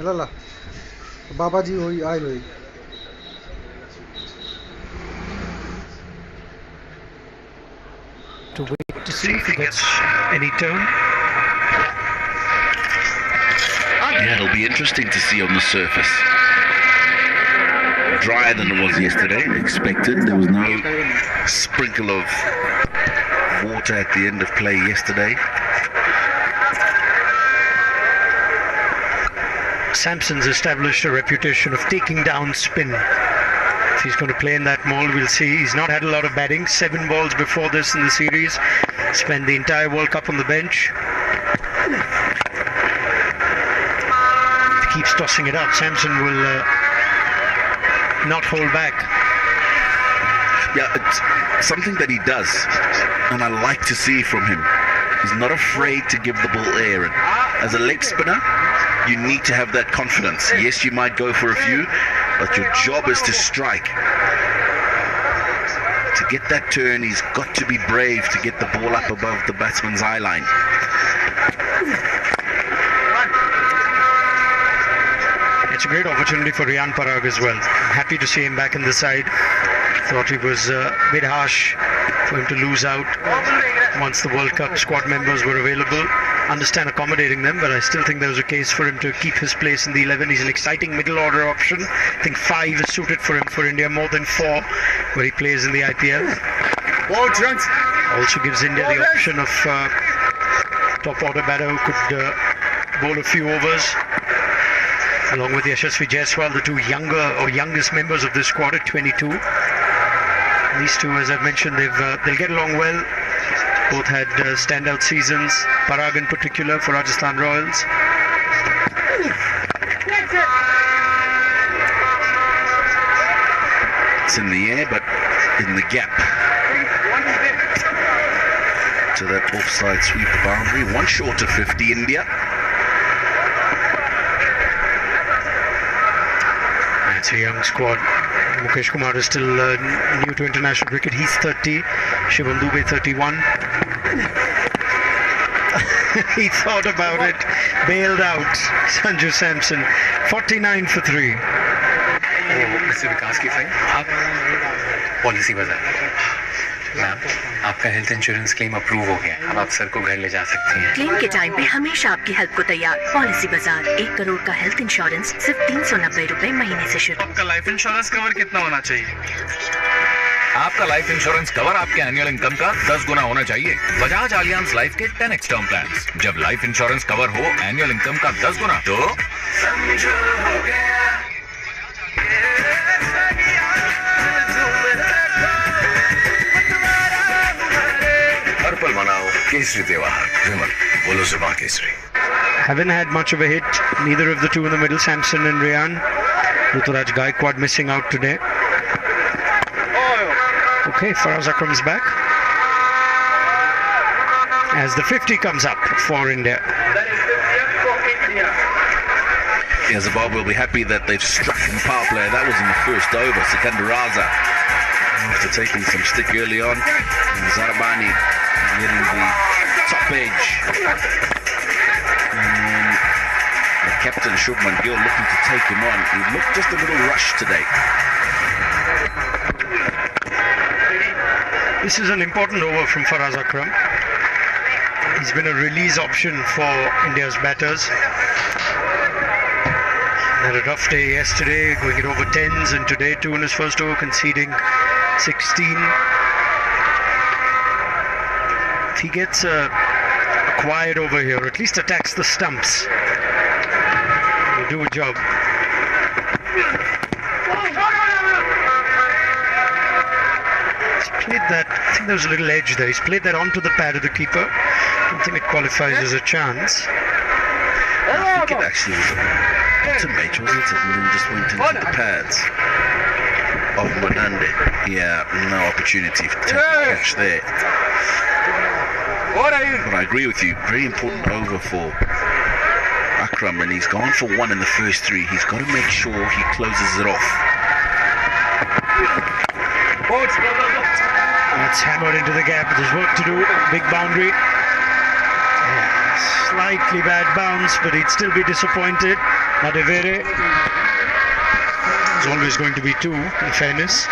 ल ल बाबाजी होई आइल होई To wait to see if he gets any turn. Yeah, it'll be interesting to see on the surface. Drier than it was yesterday, expected. There was no sprinkle of water at the end of play yesterday. Samson's established a reputation of taking down spin. If he's going to play in that mold, we'll see. He's not had a lot of batting. 7 balls before this in the series. Spent the entire World Cup on the bench. If he keeps tossing it up, Samson will not hold back. Yeah, it's something that he does, and I like to see from him. He's not afraid to give the ball air. And as a leg spinner, you need to have that confidence. Yes, you might go for a few, but your job is to strike. To get that turn, he's got to be brave to get the ball up above the batsman's eye line. It's a great opportunity for Riyan Parag as well. I'm happy to see him back in the side. Thought he was a bit harsh for him to lose out once the World Cup squad members were available. Understand accommodating them, but I still think there was a case for him to keep his place in the 11. He's an exciting middle order option. I think 5 is suited for him for India, more than 4 where he plays in the IPL. Also gives India the option of top order batter who could bowl a few overs. Along with Yashasvi Jaiswal, the 2 youngest members of this squad at 22. These 2, as I've mentioned, they'll get along well. Both had standout seasons. Parag in particular for Rajasthan Royals. It's in the air, but in the gap. To that offside sweep boundary. 1 short of 50, India. It's a young squad. Mukesh Kumar is still new to international cricket. He's 30. Shivam Dube 31. He thought about it, bailed out. Sanju Samson, 49 for 3. Mister विकास की file आप policy बाजार ma'am आपका health insurance claim approve हो गया अब आप sir को घर ले जा सकती हैं क्लेम के टाइम पे हमेशा आपकी हेल्प को तैयार पॉलिसी बाजार 1 करोड़ का हेल्थ इंश्योरेंस सिर्फ 390 रुपए महीने से शुरू आपका लाइफ इंश्योरेंस कवर कितना होना चाहिए आपका लाइफ इंश्योरेंस कवर आपके एनुअल इनकम का 10 गुना होना चाहिए बजाज आलियांज लाइफ के 10x टर्म प्लान्स जब लाइफ इंश्योरेंस कवर हो एनुअल इनकम का 10 गुना तो पर्पल मनाओ केसरी त्योहार विमल बोलो जुबान Kesari. Haven't had much of a hit, neither of the 2 in the middle, Samson and Riyan. Ruturaj Gaikwad missing out today. Okay, Faraz Akram's back. As the 50 comes up for India. Yeah, Zimbabwe will be happy that they've struck in power play. That was in the first over. Sikandar Raza, after taking some stick early on, and Zarabani getting the top edge. And then the captain Shubman Gill looking to take him on. He looked just a little rushed today. This is an important over from Faraz Akram. He's been a release option for India's batters. Had a rough day yesterday, going it over 10s, and today 2 in his first over, conceding 16. If he gets a quiet over here, or at least attacks the stumps, he'll do a job. He's played that, I think there was a little edge there. He's played that onto the pad of the keeper. I don't think it qualifies as a chance. I think it actually was a match, wasn't it? And then just went into the pads of Manande. Yeah, no opportunity for taking a catch there. But I agree with you. Very important over for Akram, and he's gone for 1 in the first 3. He's got to make sure he closes it off. That's hammered into the gap. There's work to do. Big boundary. Yeah, slightly bad bounce, but he'd still be disappointed. Adevere is always going to be 2, in fairness.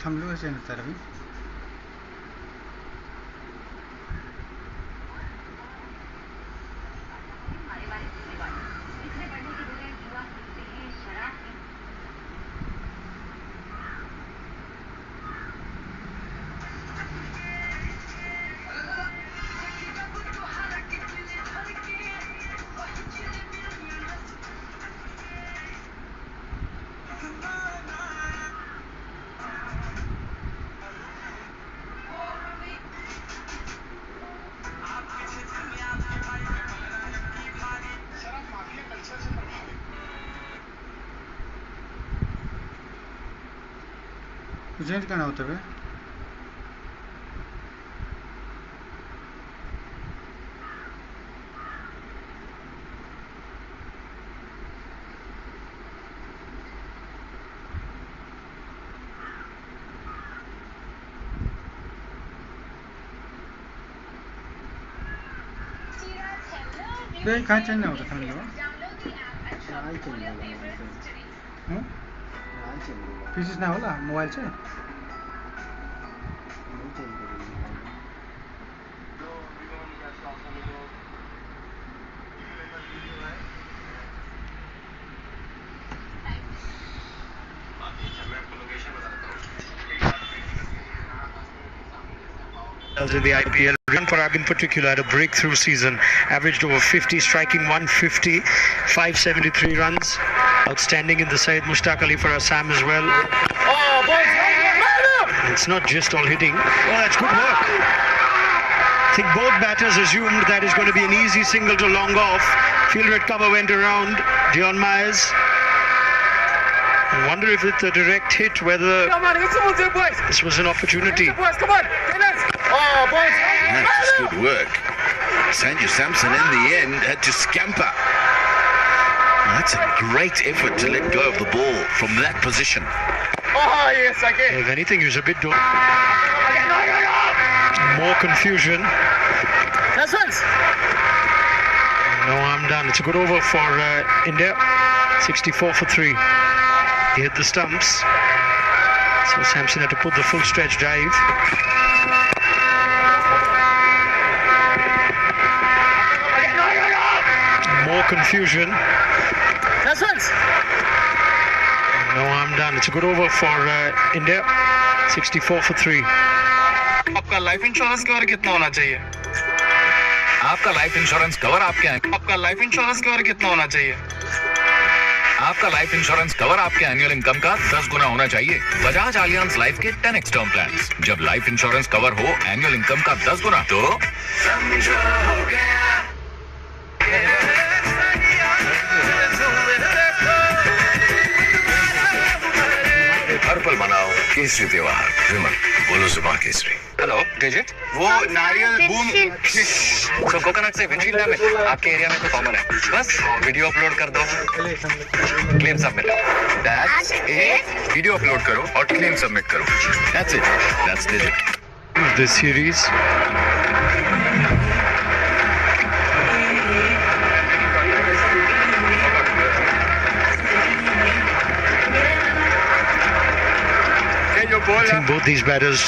हम लोग ऐसे ना तरवी gent कहना होता है बे कहाँ चलना होता था लोग पीसीस ना होला मोबाइल से In the IPL, Riyan Parag in particular had a breakthrough season, averaged over 50, striking 150, 573 runs. Outstanding in the side, Mushtaq Ali for Assam as well. It's not just all hitting. Oh, that's good work. I think both batters assumed that is going to be an easy single to long off. Field red cover went around Dion Myers. I wonder if it's a direct hit, whether this was an opportunity. That's just good work. Sanju Samson in the end had to scamper. That's a great effort to let go of the ball from that position. If anything, he was a bit more confusion. No harm done. It's a good over for India. 64 for 3. He hit the stumps. So Samson had to put the full stretch drive. More confusion. No harm done. It's a good over for India. 64 for 3. आपका life insurance cover कितना होना चाहिए? आपका life insurance cover आपके आपका life insurance cover कितना होना चाहिए? आपका लाइफ इंश्योरेंस कवर आपके एनुअल इनकम का 10 गुना होना चाहिए। बजाज आलियांज लाइफ के 10x टर्म प्लान्स। जब लाइफ इंश्योरेंस कवर हो एनुअल इनकम का 10 गुना तो हर पल मनाओ केसरी त्योहार। विमल बोलो जुबान केसरी। हेलो डिजिट, वो नारियल बूम तो कोकोनट से विंडशील्ड डैमेज आपके एरिया में तो कॉमन है। बस वीडियो अपलोड कर दो, claim submit. That's it. Video upload करो और क्लेम सबमिट करो। That's it. That's digit. This series. I think both these batters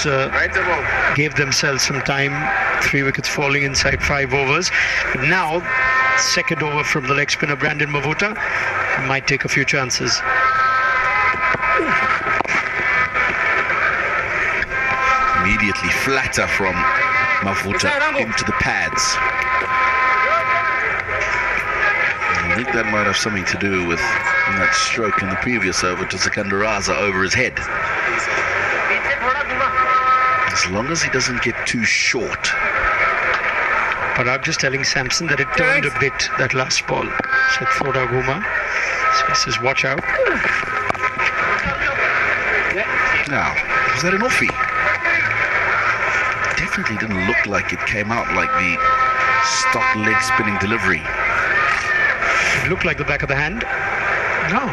gave themselves some time. 3 wickets falling inside 5 overs. But now, second over from the leg spinner Brandon Mavuta might take a few chances. Immediately flatter from Mavuta into the pads. I think that might have something to do with that stroke in the previous over to Sikandar Raza over his head. As long as he doesn't get too short. But I'm just telling Samson that it turned a bit, that last ball. Said Thoda Guma. So he says, watch out. Now, was that an offie? Definitely didn't look like it came out like the stock leg spinning delivery. It looked like the back of the hand. No.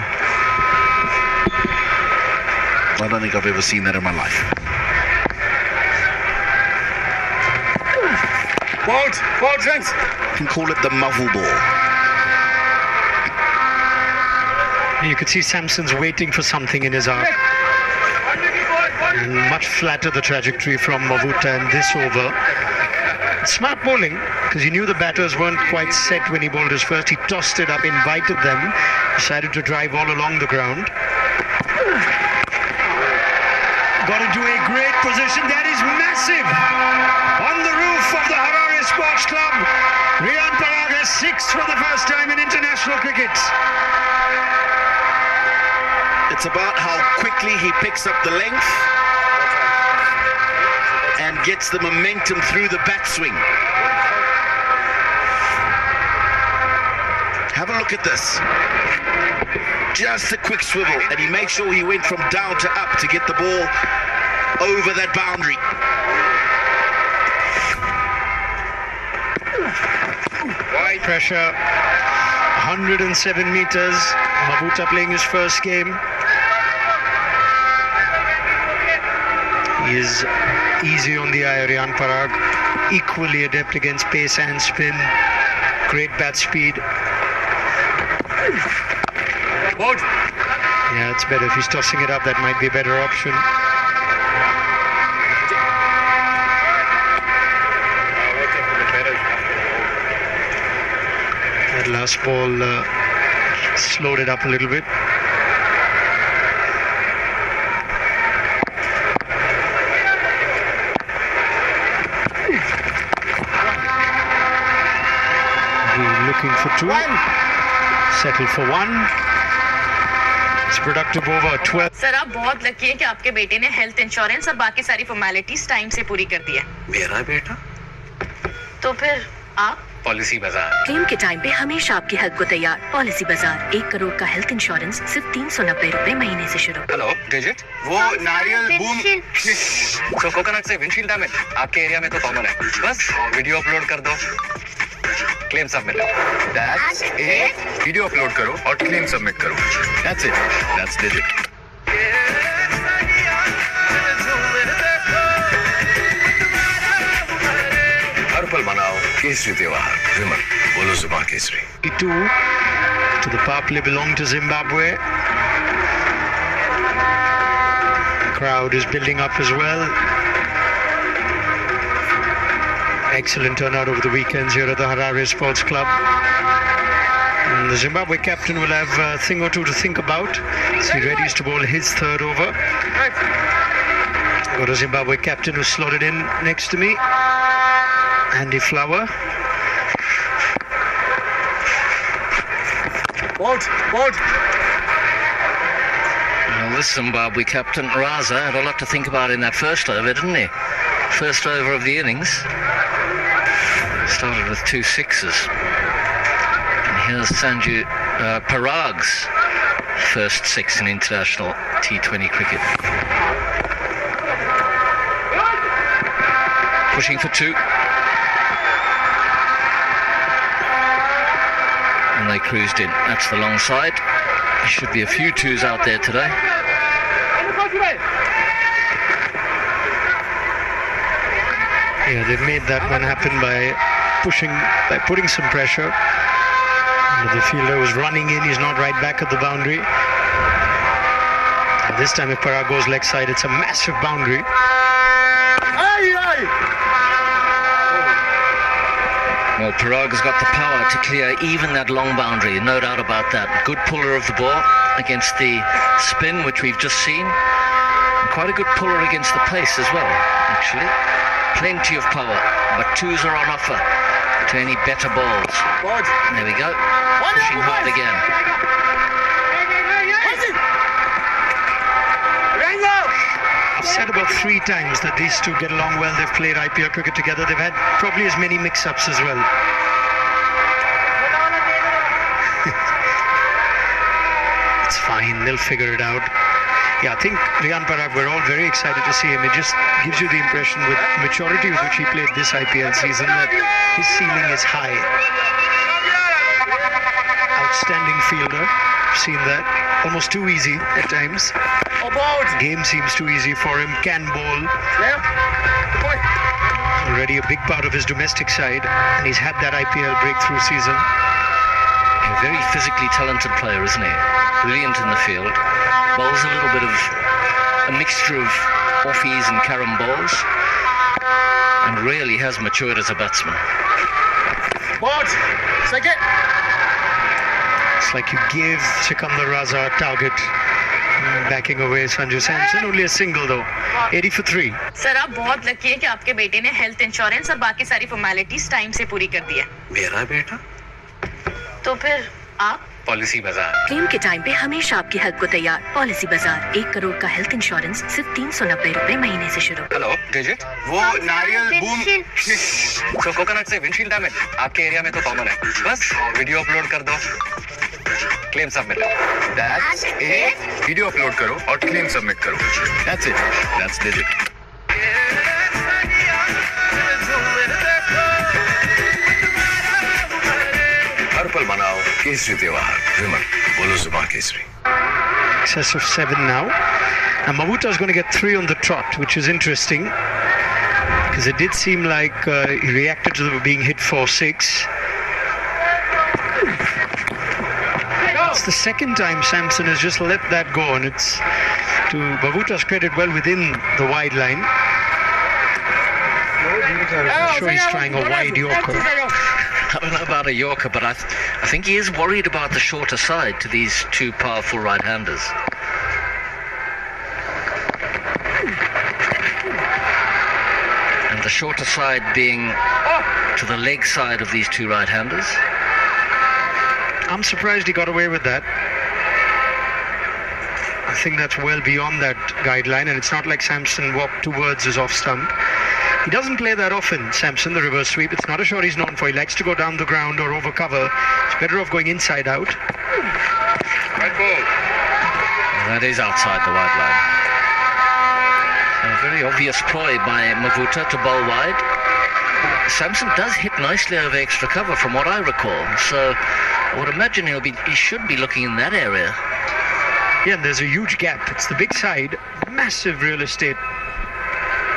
I don't think I've ever seen that in my life. Ball, gents. You can call it the Mavu ball. You could see Samson's waiting for something in his arm. And much flatter the trajectory from Mavuta in this over. Smart bowling, because he knew the batters weren't quite set when he bowled his first. He tossed it up, invited them, decided to drive all along the ground. Got into a great position. That is massive. On the roof of the Harare Sports Club, Riyan Parag has 6 for the first time in international cricket. It's about how quickly he picks up the length and gets the momentum through the bat swing. Have a look at this. Just a quick swivel, and he made sure he went from down to up to get the ball over that boundary. Wide pressure, 107 meters. Mavuta playing his first game. He is easy on the eye, Riyan Parag. Equally adept against pace and spin. Great bat speed. Yeah, it's better if he's tossing it up. That might be a better option. That last ball slowed it up a little bit. Looking for 2. Settle for 1. It's productive over 12. Sir आप बहुत lucky हैं कि आपके बेटे ने health insurance और बाकी सारी फॉर्मेलिटीज टाइम से पूरी कर दी है। मेरा बेटा तो फिर आप पॉलिसी बाजार। क्लेम के टाइम पे हमेशा आपकी हेल्प को तैयार। पॉलिसी बाजार 1 करोड़ का हेल्थ इंश्योरेंस सिर्फ 390 रुपए महीने से शुरू। हेलो डिजिट, वो नारियल बूम तो कोकोनट से विंडशील्ड डैमेज आपके एरिया में तो कॉमन है। बस वीडियो अपलोड कर दो, claim submit. That's it. Video upload करो और क्लेम सबमिट करो। That's it. That's digit. हर पल मनाओ केसरी त्योहार। विमल बोलो जुबान केसरी। 2 to the power play belong to Zimbabwe. The crowd is building up as well. Excellent turnout over the weekends here at the Harare Sports Club. And the Zimbabwe captain will have a thing or two to think about as he readies to bowl his third over. Got a Zimbabwe captain who's slotted in next to me, Andy Flower. Bolt. Well, this Zimbabwe captain, Raza, had a lot to think about in that first over, didn't he? First over of the innings. Started with 2 sixes. And here's Sanju Parag's first 6 in international T20 cricket. Pushing for 2. And they cruised in. That's the long side. There should be a few 2s out there today. Yeah, they've made that one happen by putting some pressure. The fielder was running in, he's not right back at the boundary. And this time if Parag goes leg side, it's a massive boundary. Well, Parag has got the power to clear even that long boundary, no doubt about that. Good puller of the ball against the spin, which we've just seen. And quite a good puller against the pace as well, actually. Plenty of power, but 2s are on offer to any better balls. There we go. Pushing hard again. I've said about 3 times that these two get along well. They've played IPL cricket together. They've had probably as many mix-ups as well. It's fine. They'll figure it out. Yeah, I think Riyan Parag, we're all very excited to see him. It just gives you the impression with maturity with which he played this IPL season that his ceiling is high. Outstanding fielder. Seen that. Almost too easy at times. The game seems too easy for him. Can bowl. Already a big part of his domestic side, and he's had that IPL breakthrough season. A very physically talented player, isn't he? Brilliant in the field. Bowls a little bit of a mixture of offies and carom balls, and really has matured as a batsman. It's like you give Sikandar Raza a target. Backing away Sanju Samson, only a single though. 80 for 3. Sir आप बहुत lucky है कि आपके बेटे ने health insurance और बाकी सारी फॉर्मेलिटीज टाइम से पूरी कर दी है। मेरा बेटा तो फिर आप पॉलिसी बाजार क्लेम के टाइम पे हमेशा आपकी हेल्प को तैयार। पॉलिसी बाजार 1 करोड़ का हेल्थ इंश्योरेंस सिर्फ 390 रुपए महीने से शुरू। हेलो डिजिट वो नारियल बूम तो कोकोनट से विंडशील्ड डैमेज आपके एरिया में तो कॉमन है, बस वीडियो अपलोड कर दो, claim submit. That's it. Video upload करो और क्लेम सबमिट करो। That's it. That's digit. हर पल मनाओ केसरी त्योहार। विमल बोलो जुबान केसरी। Excess of 7 now. And Mavuta is going to get 3 on the trot, which is interesting because it did seem like he reacted to them being hit for 6. It's the second time Samson has just let that go, and it's to Mavuta's credit well within the wide line. I'm sure he's trying a wide Yorker. I don't know about a Yorker, but I think he is worried about the shorter side to these 2 powerful right-handers. And the shorter side being to the leg side of these 2 right-handers. I'm surprised he got away with that. I think that's well beyond that guideline, and it's not like Samson walked towards his off stump. He doesn't play that often, Samson, the reverse sweep. It's not a shot he's known for. He likes to go down the ground or over cover. It's better off going inside out. Right ball. That is outside the wide line. A very obvious ploy by Mavuta to bowl wide. Samson does hit nicely over extra cover from what I recall, so I would imagine he should be looking in that area. Yeah, and there's a huge gap. It's the big side, massive real estate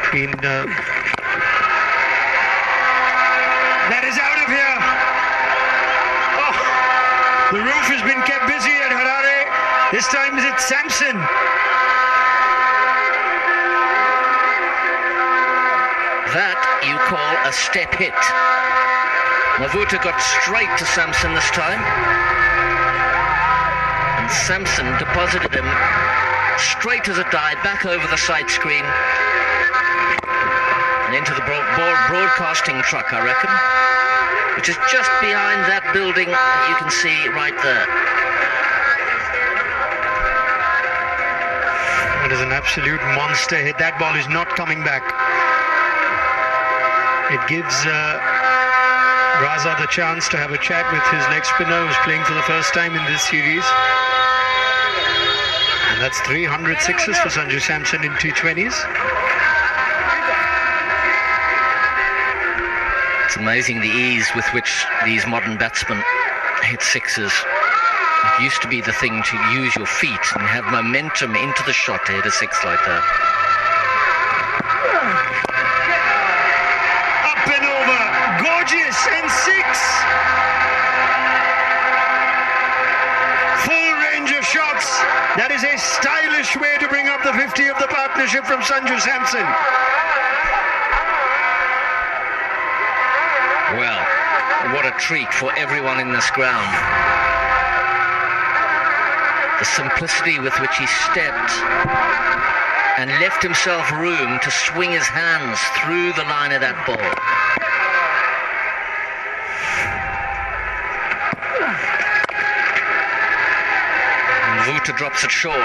between... That is out of here! Oh, the roof has been kept busy at Harare. This time it's Samson. That you call a step hit. Mavuta got straight to Samson this time. And Samson deposited him straight as a die back over the side screen and into the broadcasting truck, I reckon, which is just behind that building that you can see right there. It is an absolute monster hit. That ball is not coming back. It gives Raza the chance to have a chat with his leg spinner who's playing for the first time in this series. And that's 300 sixes for Sanju Samson in T20s. It's amazing the ease with which these modern batsmen hit sixes. It used to be the thing to use your feet and have momentum into the shot to hit a six like that. Up and over, gorgeous, and six. Full range of shots. That is a stylish way to bring up the 50 of the partnership from Sanju Samson. Well, what a treat for everyone in this ground. The simplicity with which he stepped and left himself room to swing his hands through the line of that ball. And Vuta drops it short.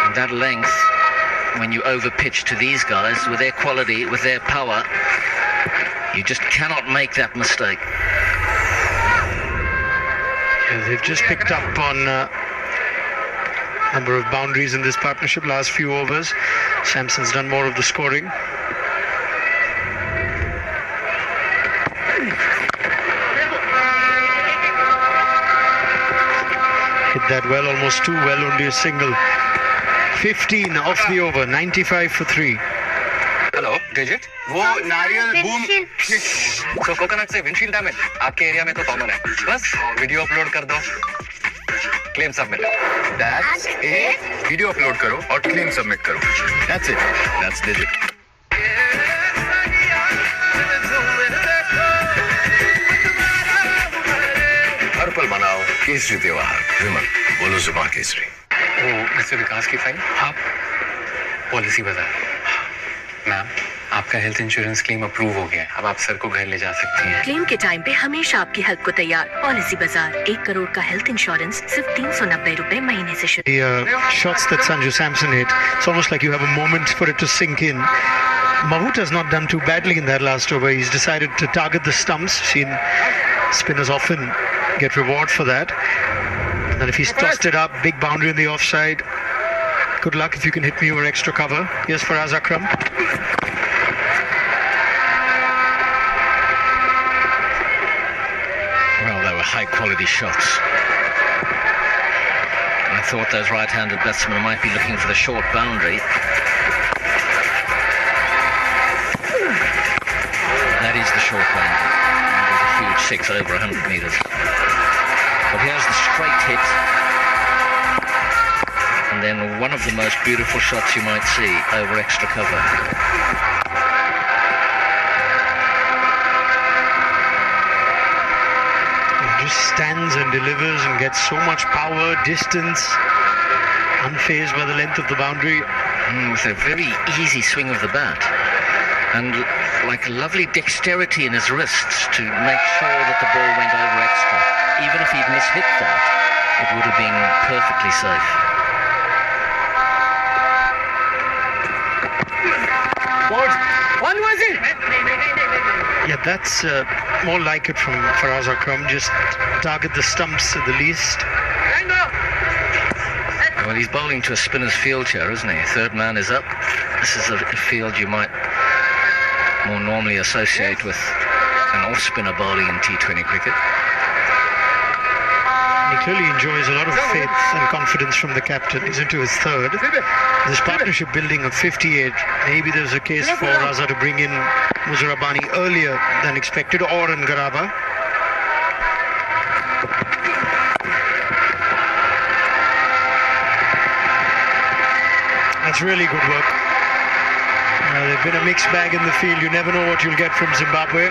And that length, when you overpitch to these guys, with their quality, with their power, you just cannot make that mistake. They've just picked up on number of boundaries in this partnership, last few overs. Samson's done more of the scoring. Hit that well, almost too well, only a single. 15 off the over, 95 for 3. Hello gazette, वो नारियल boom तो coconut से windshield damage आपके area में तो common है, बस video upload कर दो, claim submit. That's it. Video upload करो और क्लेम सबमिट करो। That's it. That's digit. हर पल मनाओ केसरी त्योहार। विमल, बोलो जुबान केसरी। वो मिस्टर विकास की फाइल आप पॉलिसी बाजार। मैम, आपका हेल्थ इंश्योरेंस क्लेम अप्रूव हो गया है, अब आप सर को घर ले जा सकती हैं। क्लेम के टाइम पे हमेशा आपकी हेल्प को तैयार। पॉलिसी बाजार, 1 करोड़ का हेल्थ इंश्योरेंस सिर्फ 390 रुपए महीने से शुरू। The shots that Sanju Samson hit, it's almost like you have a moment for it to sink in. Mahuta's not done too badly in that last over. He's decided to target the stumps. Seen spinners often get reward for that. And if he's tossed it up, big boundary in the offside. Good luck if you can hit me over extra cover. Here's Faraz Akram. Well, they were high-quality shots. I thought those right-handed batsmen might be looking for the short boundary. That is the short boundary. And there's a huge six over 100 metres. But here's the straight hit. And then one of the most beautiful shots you might see over extra cover. Just stands and delivers and gets so much power, distance, unfazed by the length of the boundary. With a very easy swing of the bat. And like lovely dexterity in his wrists to make sure that the ball went over extra. Even if he'd mishit that, it would have been perfectly safe. One was it? Yeah, that's more like it from Faraz Akram. Just target the stumps at the least. Well, he's bowling to a spinner's field chair, isn't he? Third man is up. This is a field you might more normally associate with an off-spinner bowling in T20 cricket. He clearly enjoys a lot of faith and confidence from the captain. He's into his third. This partnership building of 58. Maybe there's a case for Raza to bring in Muzarabani earlier than expected, or Garaba. That's really good work. They've been a mixed bag in the field. You never know what you'll get from Zimbabwe.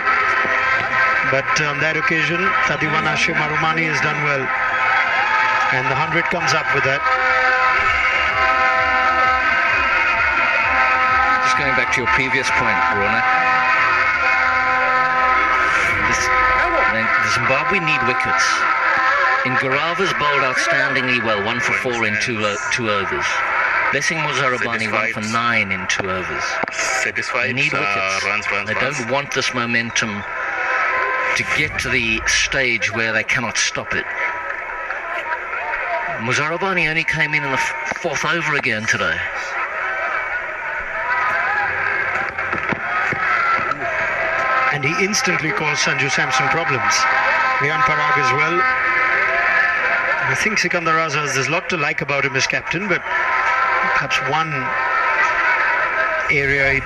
But on that occasion, Tadiwan Hashim Arumani has done well. And the 100 comes up with that. Just going back to your previous point, Rona. The Zimbabwe need wickets. Ngarava's bowled outstandingly well, 1 for 4 in two overs. Blessing Muzarabani 1 for 9 in 2 overs. Satisfied. They need wickets. They don't want this momentum to get to the stage where they cannot stop it. Muzarabani only came in the 4th over again today. And he instantly caused Sanju Samson problems. Riyan Parag as well. I think Sikandar Raza, there's a lot to like about him as captain, but perhaps one area he'd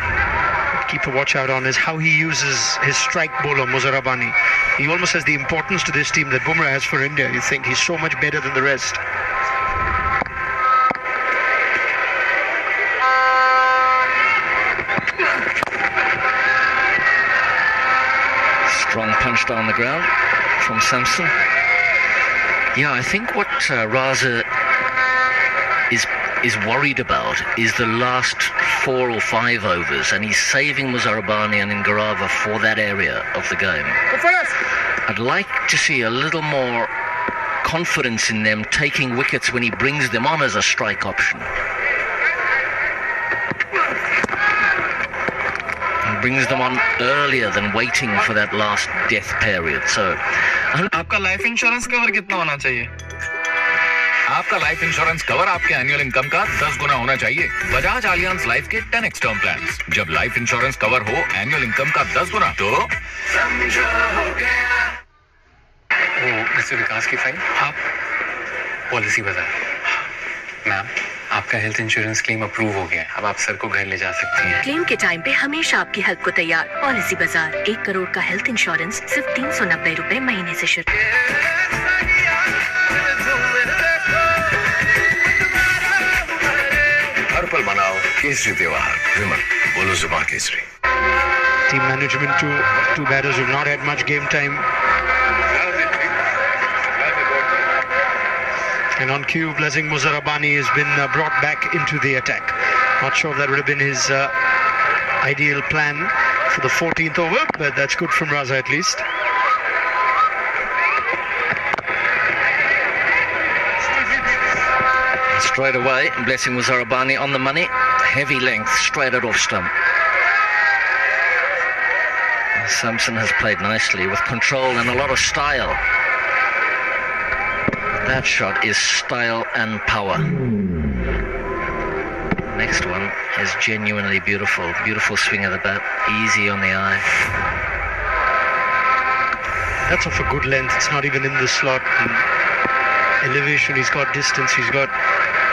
keep a watch out on is how he uses his strike bowler, Muzarabani. He almost has the importance to this team that Bumrah has for India. You think he's so much better than the rest. Strong punch down the ground from Samson. Yeah, I think what Raza is worried about is the last 4 or 5 overs, and he's saving Muzarabani and Ngarava for that area of the game. I'd like to see a little more confidence in them taking wickets when he brings them on as a strike option. And brings them on earlier than waiting for that last death period. So, आपका life insurance cover कितना होना चाहिए? आपका life insurance cover आपके annual income का 10 गुना होना चाहिए। Bajaj Allianz life के 10x टर्म प्लान्स। जब लाइफ इंश्योरेंस कवर हो एनुअल इनकम का 10 गुना तो वो मिस्टर विकास की फाइल आप पॉलिसी बाजार। मैम, आपका हेल्थ इंश्योरेंस क्लेम अप्रूव हो गया है। अब आप सर को घर ले जा सकती हैं। क्लेम के टाइम पे हमेशा आपकी हेल्प को तैयार। पॉलिसी बाजार 1 करोड़ का हेल्थ इंश्योरेंस सिर्फ 390 रुपए महीने से शुरू। हर पल मनाओ केसरी त्योहार। विमल बोलो जुबान Kesari. Team management to two batters who've not had much game time. And on cue, Blessing Muzarabani has been brought back into the attack. Not sure if that would have been his ideal plan for the 14th over, but that's good from Raza at least. straight away, Blessing Muzarabani on the money, heavy length, straight at off stump. Samson has played nicely with control and a lot of style. That shot is style and power. Next one is genuinely beautiful. Beautiful swing of the bat, easy on the eye. That's off a good length. It's not even in the slot. And elevation, he's got distance, he's a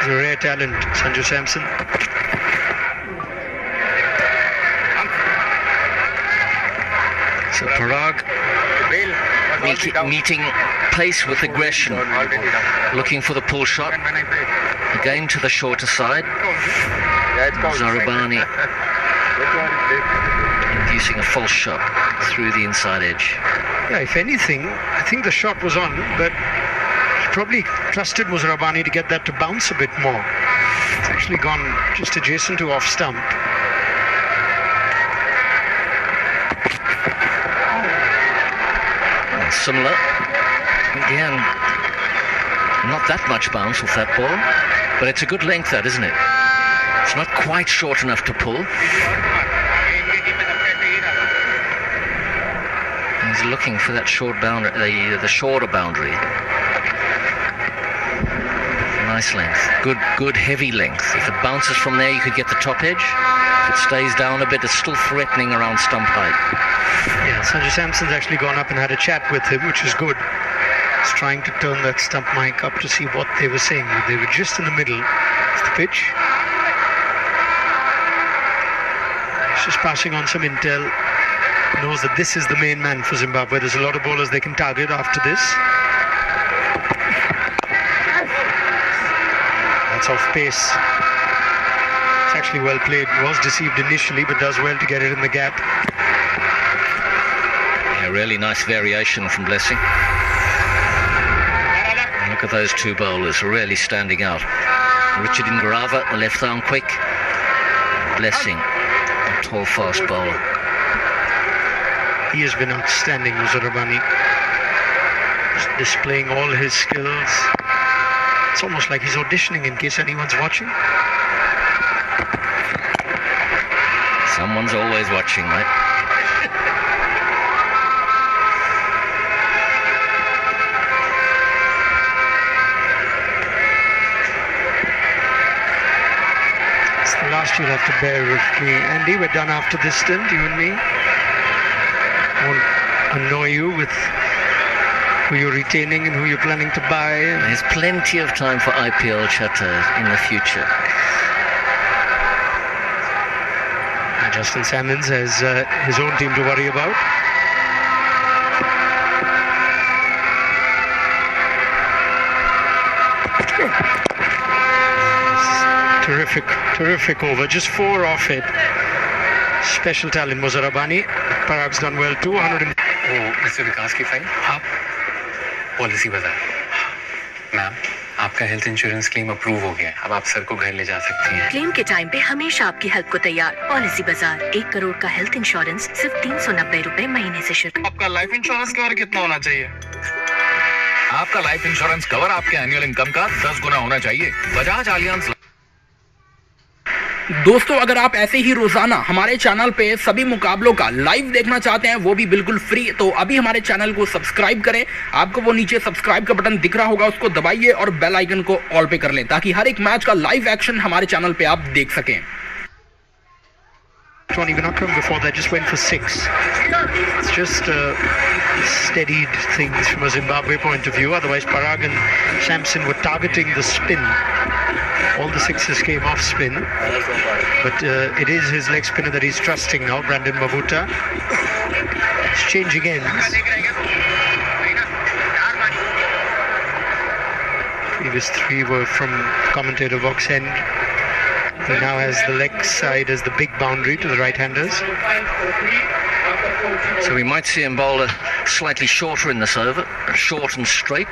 rare talent, Sanju Samson. So Parag meeting pace with aggression, looking for the pull shot. Again to the shorter side. Muzarabani inducing a false shot through the inside edge. Yeah, if anything, I think the shot was on, but he probably trusted Muzarabani to get that to bounce a bit more. It's actually gone just adjacent to off stump. Similar. Again, not that much bounce with that ball, but it's a good length, that, isn't it? It's not quite short enough to pull. He's looking for that short boundary, the shorter boundary. Nice length, good heavy length. If it bounces from there, you could get the top edge. If it stays down a bit, it's still threatening around stump height. Yeah, Sanju Samson's actually gone up and had a chat with him, which is good. He's trying to turn that stump mic up to see what they were saying. They were just in the middle of the pitch. He's just passing on some intel. Knows that this is the main man for Zimbabwe. There's a lot of bowlers they can target after this. That's off pace. It's actually well played. Was deceived initially, but does well to get it in the gap. Yeah, really nice variation from Blessing. Look at those two bowlers really standing out. Richard Ingarava, the left arm quick. Blessing, a tall, fast bowler. He has been outstanding, Muzar Rabbani. Displaying all his skills. It's almost like he's auditioning in case anyone's watching. Someone's always watching, mate. It's the last you'll have to bear with me, Andy. We're done after this stint, you and me. I won't annoy you with who you're retaining and who you're planning to buy. There's plenty of time for IPL chatter in the future. Justin Salmons has his own team to worry about. Terrific over. Just 4 off it. Special talent, Muzar Rabbani. Parag's done well too. 100. वो mister विकास की file आप policy बाजार ma'am आपका health insurance claim approve हो गया है अब आप सर को घर ले जा सकती हैं क्लेम के टाइम पे हमेशा आपकी हेल्प को तैयार पॉलिसी बाजार 1 करोड़ का हेल्थ इंश्योरेंस सिर्फ 390 रुपए महीने से शुरू आपका लाइफ इंश्योरेंस कवर कितना होना चाहिए आपका लाइफ इंश्योरेंस कवर आपके एनुअल इनकम का 10 गुना होना चाहिए बजाज आलियांज दोस्तों अगर आप ऐसे ही रोजाना हमारे चैनल पे सभी मुकाबलों का लाइव देखना चाहते हैं वो भी बिल्कुल फ्री तो अभी हमारे चैनल को सब्सक्राइब करें आपको वो नीचे सब्सक्राइब का बटन दिख रहा होगा उसको दबाइए और बेल आइकन को ऑल पे कर लें ताकि हर एक मैच का लाइव एक्शन हमारे चैनल पे आप देख सकें Tony Vinakram before that just went for 6. It's just steadied things from a Zimbabwe point of view. Otherwise, Parag and Samson were targeting the spin. All the 6s came off spin. But it is his leg spinner that he's trusting now, Brandon Mavuta. It's changing ends. Previous 3 were from commentator box end. He now has the leg side as the big boundary to the right-handers. So we might see him bowl slightly shorter in this over, short and straight.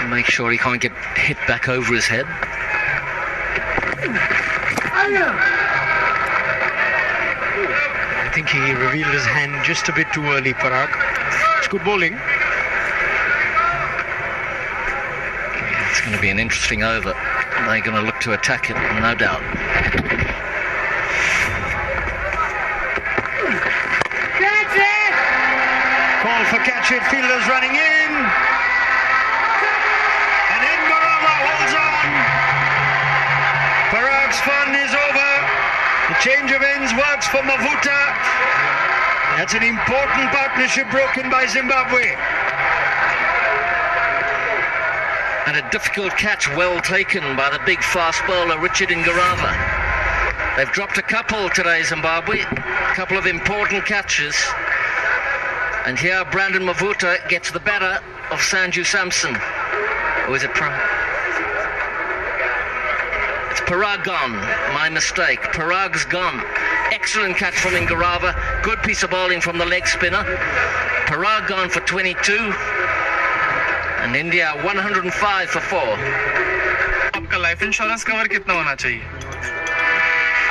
Make sure he can't get hit back over his head. I think he revealed his hand just a bit too early, Parag. It's good bowling. Yeah, it's going to be an interesting over. They're going to look to attack it, no doubt. Catch it! Call for catch it, fielders running in. And Ingarava holds on. Parag's fun is over. The change of ends works for Mavuta. That's an important partnership broken by Zimbabwe. And a difficult catch well taken by the big fast bowler Richard Ingarava. They've dropped a couple today, Zimbabwe. A couple of important catches. And here Brandon Mavuta gets the better of Sanju Samson. Or is it Parag? It's Parag gone. My mistake. Parag's gone. Excellent catch from Ingarava. Good piece of bowling from the leg spinner. Parag gone for 22. And India 105 for 4. आपका life insurance cover कितना होना चाहिए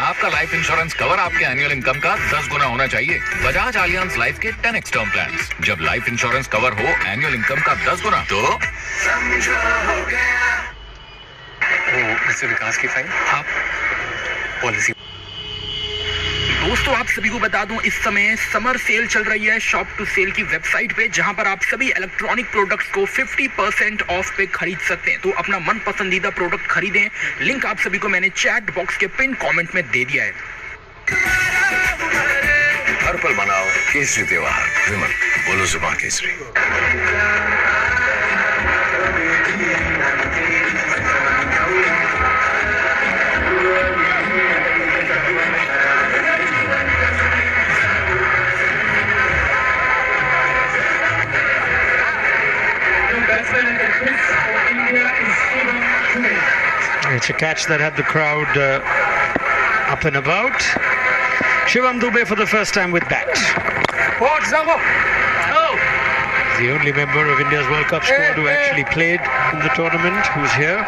आपका life insurance cover आपके annual income का 10 गुना होना चाहिए Bajaj Allianz life के 10x टर्म प्लान्स जब लाइफ इंश्योरेंस कवर हो एनुअल इनकम का 10 गुना तो वो मिस्टर विकास की फाइल आप पॉलिसी दोस्तों आप सभी को बता दूं इस समय समर सेल चल रही है शॉप टू सेल की वेबसाइट पे जहां पर आप सभी इलेक्ट्रॉनिक प्रोडक्ट्स को 50% ऑफ पे खरीद सकते हैं तो अपना मन पसंदीदा प्रोडक्ट खरीदें लिंक आप सभी को मैंने चैट बॉक्स के पिन कमेंट में दे दिया है हर पल मनाओ केसरी त्योहार विमल बोलो जुबान Kesari It's a catch that had the crowd up and about. Shivam Dube for the first time with bat. The only member of India's World Cup squad who actually played in the tournament, who's here.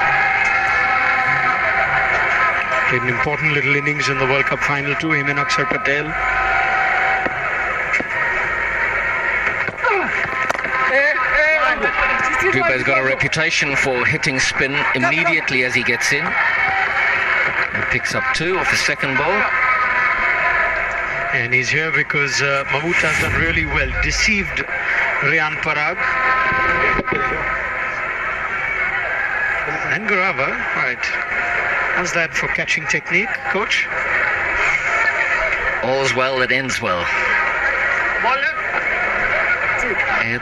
Played an important little innings in the World Cup final too, him and Akshar Patel. Dubé's got a reputation for hitting spin immediately as he gets in. He picks up 2 off the second ball. And he's here because Mahmood has done really well. Deceived Riyan Parag. And Garava, right. How's that for catching technique, coach? All's well that ends well.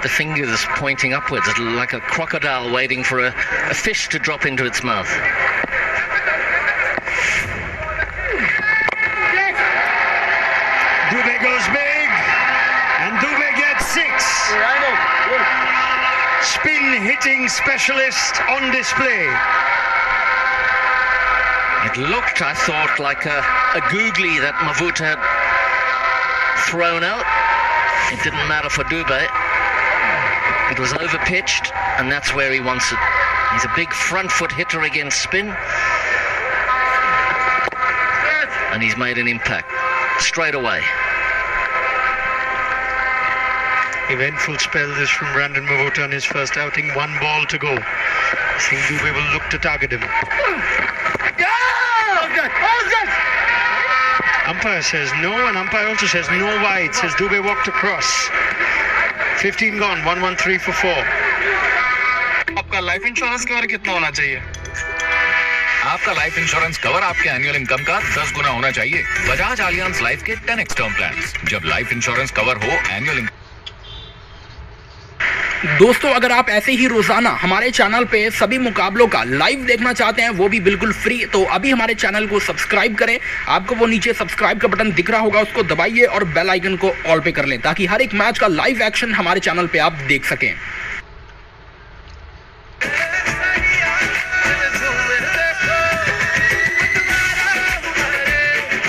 The fingers pointing upwards like a crocodile waiting for a fish to drop into its mouth. Dubé goes big, and Dubé gets 6. Spin hitting specialist on display. It looked, I thought, like a googly that Mahmood had thrown out. It didn't matter for Dubé. It was over-pitched, and that's where he wants it. He's a big front foot hitter against spin. And he's made an impact straight away. Eventful spell this from Brandon Mahmood on his first outing. 1 ball to go. I think Dubé will look to target him. Umpire says no, and umpire also says no wide. Says Dubé walked across. 15 gone, 1-1-3 for 4. आपका life insurance cover कितना होना चाहिए? आपका life insurance cover आपके annual income का 10 गुना होना चाहिए। Bajaj Allianz life के 10x टर्म प्लान्स। जब लाइफ इंश्योरेंस कवर हो एनुअल इनकम। दोस्तों, अगर आप ऐसे ही रोजाना हमारे चैनल पे सभी मुकाबलों का लाइव देखना चाहते हैं, वो भी बिल्कुल फ्री, तो अभी हमारे चैनल को सब्सक्राइब करें। आपको वो नीचे सब्सक्राइब का बटन दिख रहा होगा, उसको दबाइए और बेल आइकन को ऑल पे कर लें, ताकि हर एक मैच का लाइव एक्शन हमारे चैनल पे आप देख सकें।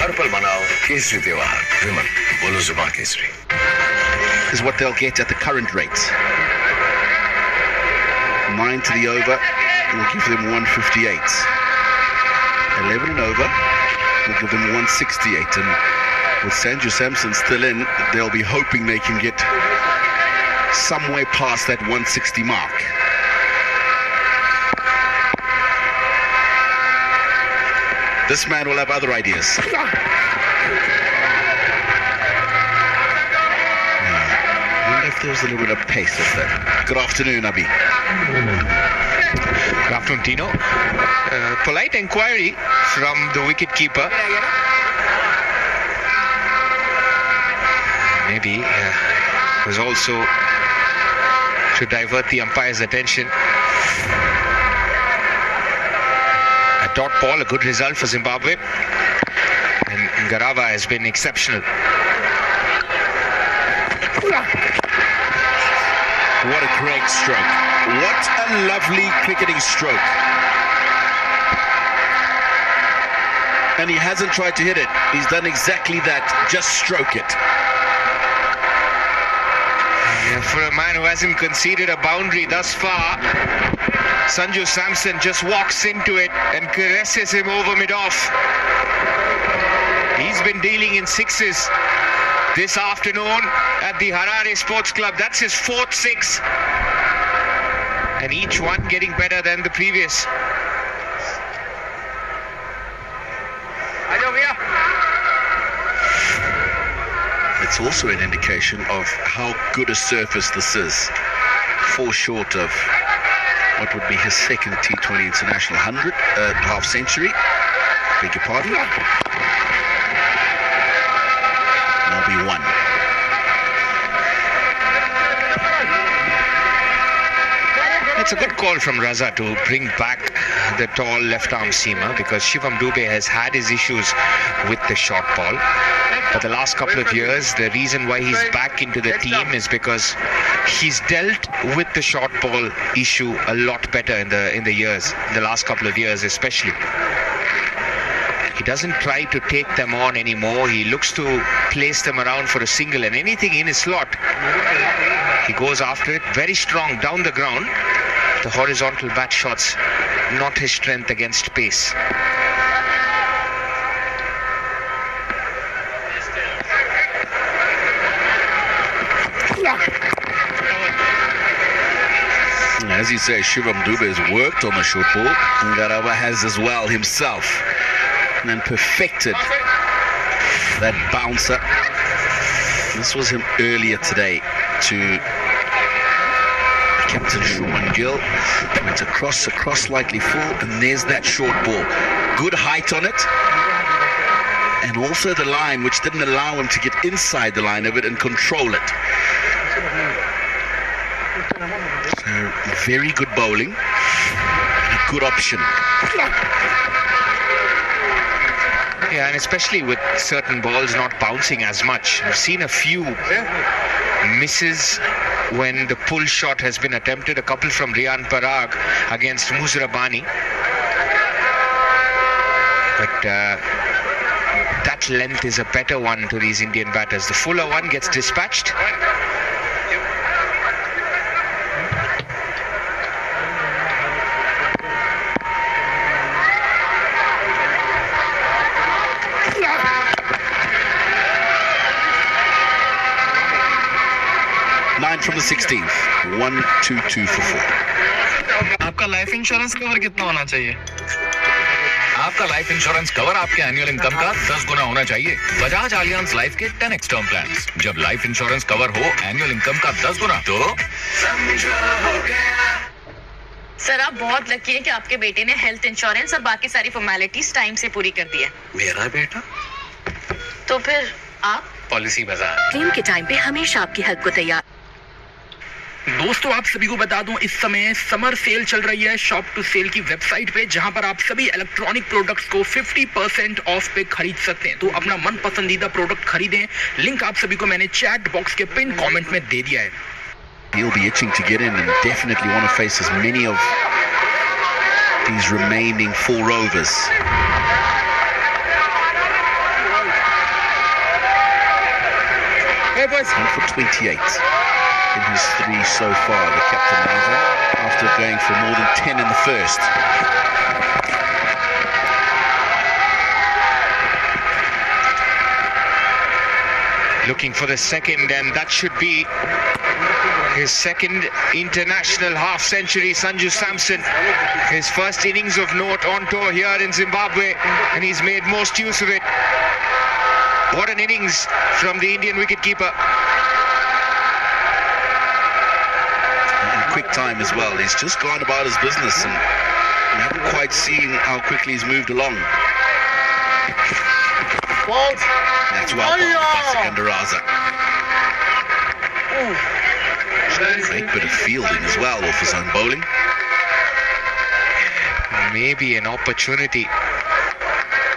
हर पल मनाओ केसरी त्योहार। विमल, बोलो जुबान Kesari. Is what they'll get at the current rates. 9 to the over will give them 158. 11 and over will give them 168. And with Sanju Samson still in, they'll be hoping they can get some way past that 160 mark. This man will have other ideas. There's a little bit of pace of that. Good afternoon, Abhi. Good afternoon, Tino. Polite inquiry from the wicketkeeper. Maybe was also to divert the umpire's attention. A dot ball, a good result for Zimbabwe. And Garava has been exceptional. What a great stroke. What a lovely cricketing stroke. And he hasn't tried to hit it. He's done exactly that. Just stroke it. Yeah, for a man who hasn't conceded a boundary thus far, Sanju Samson just walks into it and caresses him over mid-off. He's been dealing in sixes this afternoon at the Harare Sports Club. That's his 4th 6. And each one getting better than the previous. It's also an indication of how good a surface this is. 4 short of what would be his 2nd T20 international 100, half century. Beg your pardon. There'll be 1. It's a good call from Raza to bring back the tall left arm seamer, because Shivam Dubé has had his issues with the short ball. For the last couple of years, the reason why he's back into the team is because he's dealt with the short ball issue a lot better in the last couple of years especially. He doesn't try to take them on anymore. He looks to place them around for a single, and anything in his slot, he goes after it very strong down the ground. the horizontal bat shots, not his strength against pace. As you say, Shivam Dube has worked on the short ball. Ngarava has as well himself. And perfected that bouncer. This was him earlier today to Captain Shubman Gill. Went across slightly full, and there's that short ball. Good height on it. And also the line, which didn't allow him to get inside the line of it and control it. So, very good bowling. A good option. Yeah, and especially with certain balls not bouncing as much. I've seen a few misses when the pull shot has been attempted. A couple from Riyan Parag against Muzrabani. But that length is a better one to these Indian batters. The fuller one gets dispatched. From the 16th, 1-2-2 for 4. आपका life insurance cover कितना होना चाहिए? आपका life insurance cover आपके annual income का 10 गुना होना चाहिए। Bajaj Allianz life के 10x टर्म प्लान्स। जब लाइफ इंश्योरेंस कवर हो एनुअल इनकम का 10 गुना तो सर आप बहुत लकी हैं कि आपके बेटे ने हेल्थ इंश्योरेंस और बाकी सारी फॉर्मेलिटीज टाइम से पूरी कर दी है। मेरा बेटा? तो फिर आप? पॉलिसी बाजार। क्लेम के टाइम पे हमेशा आपकी हेल्प को तैयार। दोस्तों आप सभी को बता दूं, इस समय समर सेल चल रही है शॉप टू सेल की वेबसाइट पे, जहां पर आप सभी इलेक्ट्रॉनिक प्रोडक्ट्स को 50% ऑफ पे खरीद सकते हैं। तो अपना मन पसंदीदा प्रोडक्ट खरीदें। लिंक आप सभी को मैंने चैट बॉक्स के पिन कमेंट में दे दिया है। He'll be itching to get in and definitely want to face as many of these remaining 4 overs. And for 28 in his 3 so far, the captain Raza, after going for more than 10 in the first. Looking for the second, and that should be his second international half century. Sanju Samson, his first innings of note on tour here in Zimbabwe, and he's made most use of it. What an innings from the Indian wicketkeeper. Quick time as well. He's just gone about his business and we haven't quite seen how quickly he's moved along. That's well played by Sikandar Raza. Great bit of fielding as well off his own bowling. Maybe an opportunity.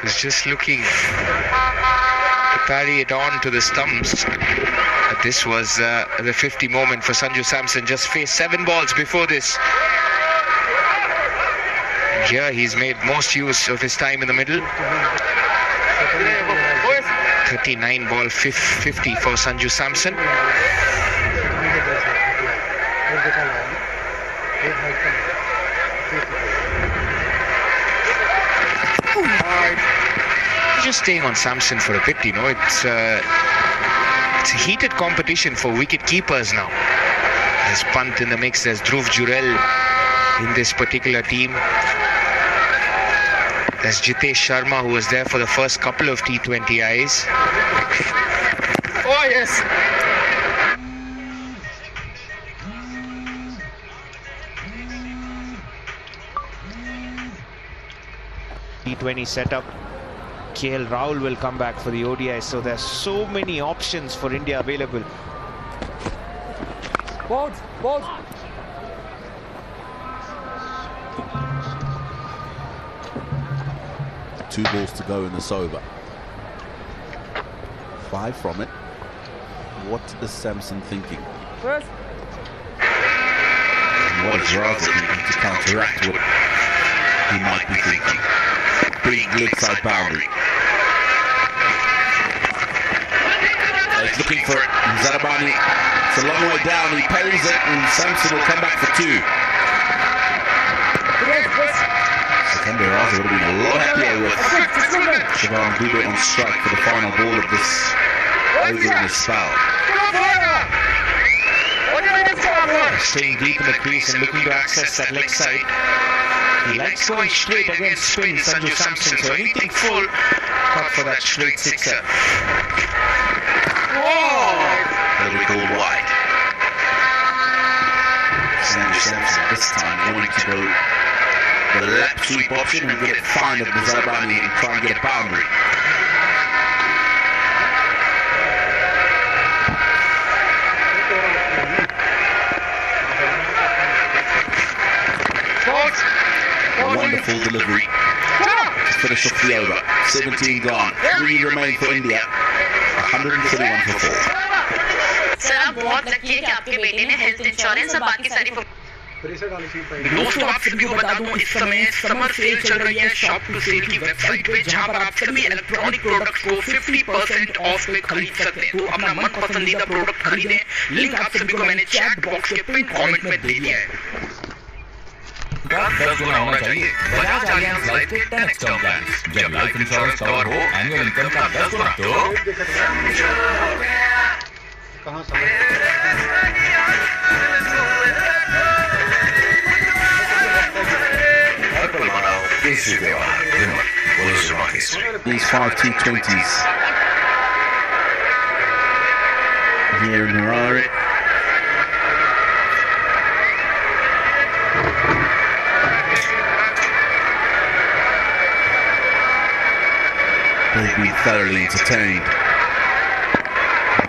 He's just looking to parry it on to the stumps. But this was the 50 moment for Sanju Samson. Just faced 7 balls before this. Here he's made most use of his time in the middle. 39 ball 50 for Sanju Samson. Just staying on Samson for a bit, you know, it's a heated competition for wicket keepers now. There's Pant in the mix, there's Dhruv Jurel in this particular team. There's Jitesh Sharma, who was there for the first couple of T20Is. Oh yes. T20 setup. KL Rahul will come back for the ODI, so there's so many options for India available. Both. 2 balls to go in this over. 5 from it. What is Samson thinking? First. And what is Raza thinking to counteract what he might be thinking? Big leg side boundary. He's looking for it. Zarabani. It's a long way down. He parries it, and Samson will come back for 2. Sikandar Raza would have been a lot happier with Shivam Dubey on strike for the final ball of this over in his spell. Staying deep in the crease and looking to access that leg side. He likes going straight against spin, Sanju Samson, so anything full, caught for that straight sixer. That'll be called wide. Sanju Samson this time wanting to go the lap sweep option and get it fine at Nazarbani and try and get a boundary. A wonderful delivery to finish off the over. 17 gone. 3 remain for India. 131 for 4. Sir आप बहुत lucky है कि आपके बेटे ने health insurance और बाकी सारी दोस्तों आप सभी को बता दूं इस समय समर सेल चल रही है शॉप टू सेल की वेबसाइट पे जहां पर आप सभी इलेक्ट्रॉनिक प्रोडक्ट्स को 50% ऑफ पे खरीद सकते हैं। तो अपना मन पसंदीदा प्रोडक्ट खरीदें। लिंक आप सभी को मैंने चैट बॉक्स के पिन कमेंट में दे दिया है। 10 गुना होना चाहिए। बजाज आलियांज लाइफ के 10x टर्म प्लान। जब लाइफ इंश्योरेंस कवर हो एनुअल इनकम का 10 गुना तो कहां These 5 T20s here in Harare. They've been thoroughly entertained.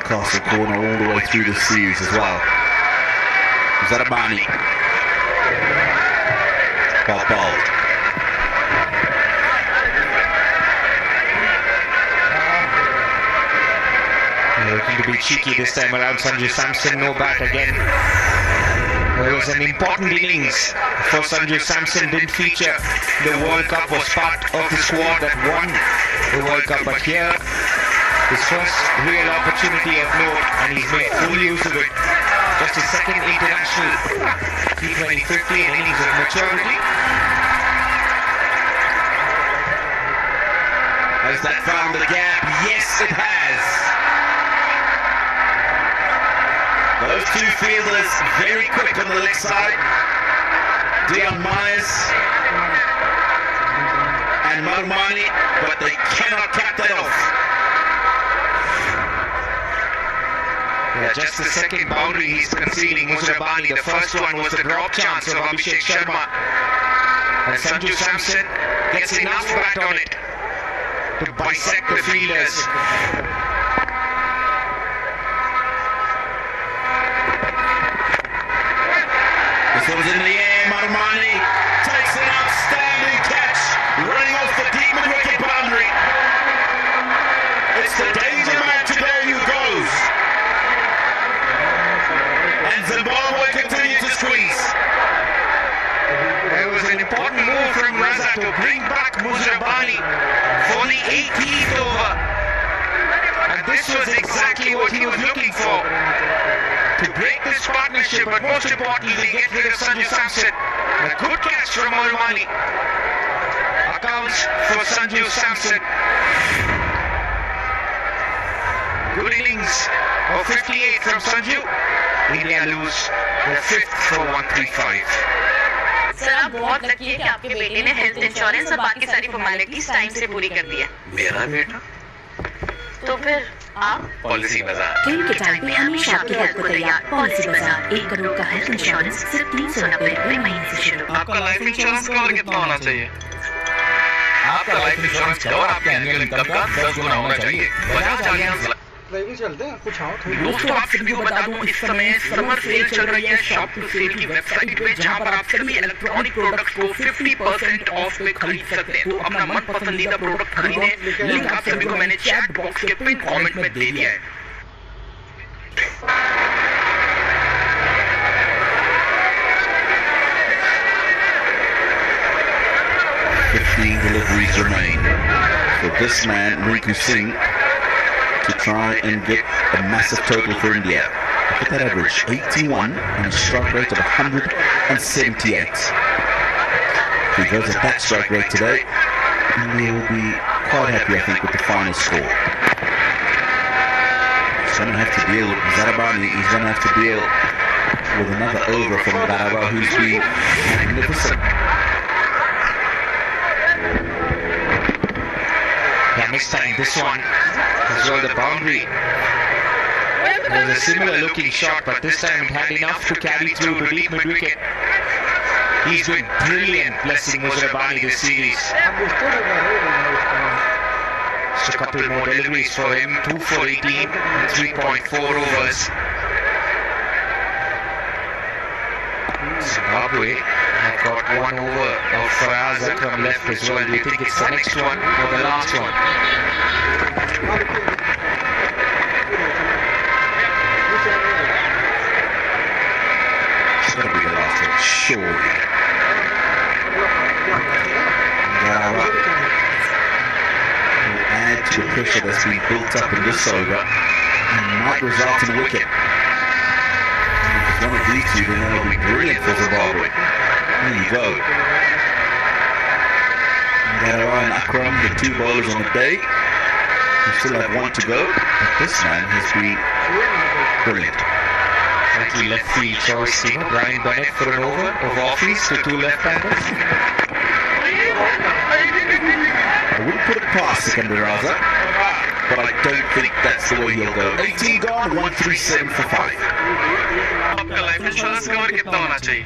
Castle Corner all the way through the series as well. Zarabani. Well bowled. Looking to be cheeky this time around, Sanju Samson, no bat again. It was an important innings for Sanju Samson, didn't feature the World Cup, was part of the squad that won the World Cup, but here, his first real opportunity of note, and he's made full use of it. Just his second international T20 15 innings of maturity. Has that found the gap? Yes, it has. Those two fielders very quick on the leg side. Dion Myers and Marumani, but they cannot cap that off. Yeah, just the second boundary he's conceding, Muzrabani. The first one was the drop chance of Abhishek Sharma. And Sanju Samson gets enough bat on it to bisect the fielders. This one's in the air, Marumani takes an outstanding catch, running off the demon wicket boundary. It's the danger man today who goes. And Zimbabwe continue to squeeze. There was an important move from Raza to bring back Muzrabani for the 18th over. And this was exactly what he was looking for. To break this partnership, but most importantly, get rid of Sanju Samson. A good catch from Marumani. Accounts for Sanju Samson. Good innings of 58 from Sanju. India lose the 5th for 135. Sir आप बहुत lucky है कि आपके बेटे ने health insurance और बाकी सारी फॉर्मेलिटीज टाइम से पूरी कर दी है। मेरा बेटा तो फिर आप पॉलिसी बाजार ट्रेन के टाइम पे हमेशा आपकी हेल्प को तैयार। पॉलिसी बाजार 1 करोड़ का हेल्थ इंश्योरेंस सिर्फ 390 रुपए महीने से शुरू। आपका लाइफ इंश्योरेंस कवर कितना होना चाहिए? आपका लाइफ इंश्योरेंस कवर आपके एनुअल इनकम का 10 गुना होना चाहिए। बजाज आलियांज लाइव चलते हैं कुछ आओ थोड़ी। दोस्तों आप सभी को बता दूं इस समय समर सेल चल रही है शॉप टू सेल की वेबसाइट पे जहां पर आप सभी इलेक्ट्रॉनिक प्रोडक्ट्स को 50% ऑफ पे खरीद सकते हैं। तो अपना मन पसंदीदा प्रोडक्ट खरीदें। लिंक आप सभी को मैंने चैट बॉक्स के पिन कमेंट में दे दिया है। 15 deliveries remain for this man, Rinku Singh, to try and get a massive total for India. Look at that average, 81 and a strike rate of 178. goes at that strike rate today, and they will be quite happy, I think, with the final score. He's going to have to deal with Zarabani. He's going to have to deal with another over from Garava, who's been magnificent. Yeah, next time this one as well, the boundary. It was a similar looking shot, but this time it had enough to carry through to deep mid-wicket. He's been brilliant blessing Muzarabani this series. Just a couple more deliveries for him, 2 for 18, 3.4 overs. Zimbabwe have got 1 over of Faraz Akram left as well. Do you think it's the next one or the last one? It's got to be the last one, surely. Garava will add to the pressure that's been built up in this over and might result in a wicket. One of these two, then that will be brilliant for Zimbabwe. There you go. Garava and Akram, the 2 bowlers on the day. We still have 1 to go, but this man has been brilliant. Likely left field choice, you know, Brian Bennett for an over of office to 2 left-handers. I wouldn't put it past Sikandar Raza, but I don't think that's the way he'll go. 18 gone, 137 for 5. आपका life insurance cover कितना होना चाहिए?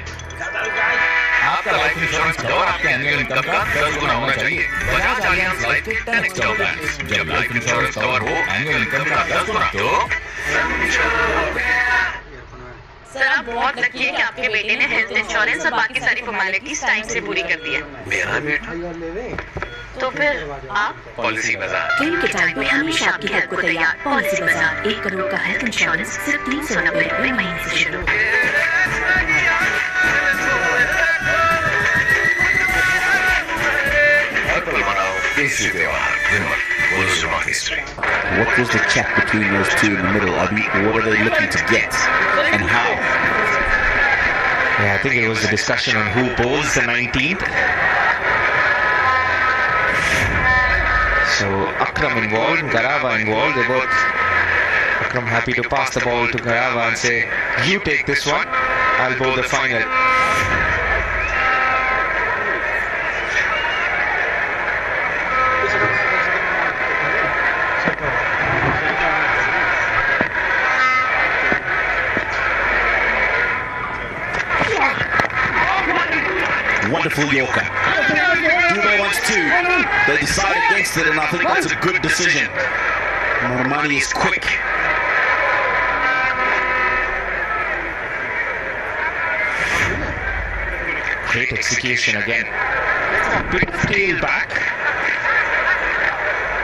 आपका life insurance cover आपके annual income का 10 गुना होना चाहिए। Bajaj Allianz life के 10 एक्स्ट्रा प्लान्स। जब लाइफ इंश्योरेंस कवर हो एनुअल इनकम का 10 गुना तो सर आप बहुत लकी है कि आपके बेटे ने हेल्थ इंश्योरेंस और बाकी सारी फॉर्मेलिटीज टाइम से पूरी कर दी है। मेरा बेटा तो फिर आप पॉलिसी बाजार क्लेम के टाइम पे हमेशा आपकी हेल्प को तैयार। पॉलिसी बाजार 1 करोड़ का हेल्थ इंश्योरेंस सिर्फ 390 रुपए महीने से शुरू। What was the chat between those two in the middle? I mean, what are they looking to get and how? Yeah, I think it was a discussion on who bowls the 19th. So Akram involved, Garava involved. They both, Akram happy to pass the ball to Garava and say, you take this one, I'll bowl the final. Wonderful Yorker. Dube wants 2. They decide against it, and I think that's a good decision. Moramani is quick. Great execution again. Bit tail back.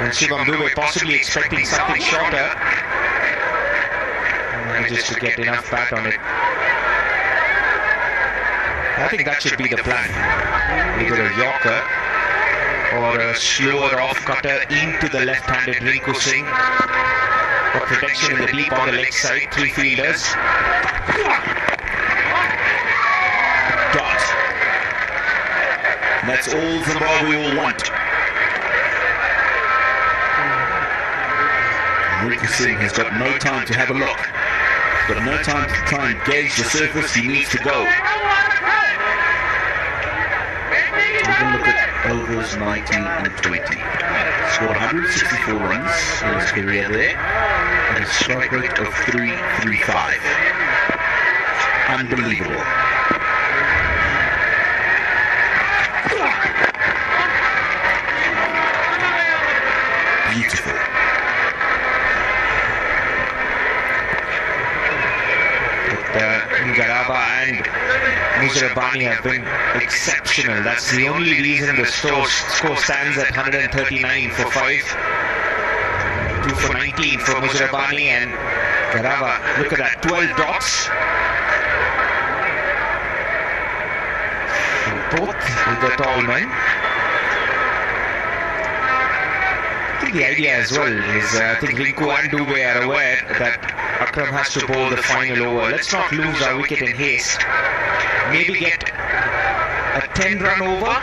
And Shivam Dube possibly expecting something shorter. And manages to get enough bat on it. I think that should be the plan. Either a Yorker or a slower off cutter into the left-handed Rinku Singh. For protection in the deep on the leg side, 3 fielders. Dot. That's all Zimbabwe will want. Rinku Singh has got no time to have a look. Got no time to try and gauge the surface. He needs to go. Have a look at overs 19 and 20. Scored 164 runs in his career there, and a strike rate of 3.35. Unbelievable. Beautiful. Garava and Muzarabani have been exceptional. That's the only reason the score stands at 139 for 5. 2 for 19 for Muzarabani and Garava. Look at that, 12 dots. Both with the tall men. I think the idea as well is, I think Rinku and Dube are aware that Akram has to bowl the final over. Let's not lose our wicket in haste. Maybe get a 10-run over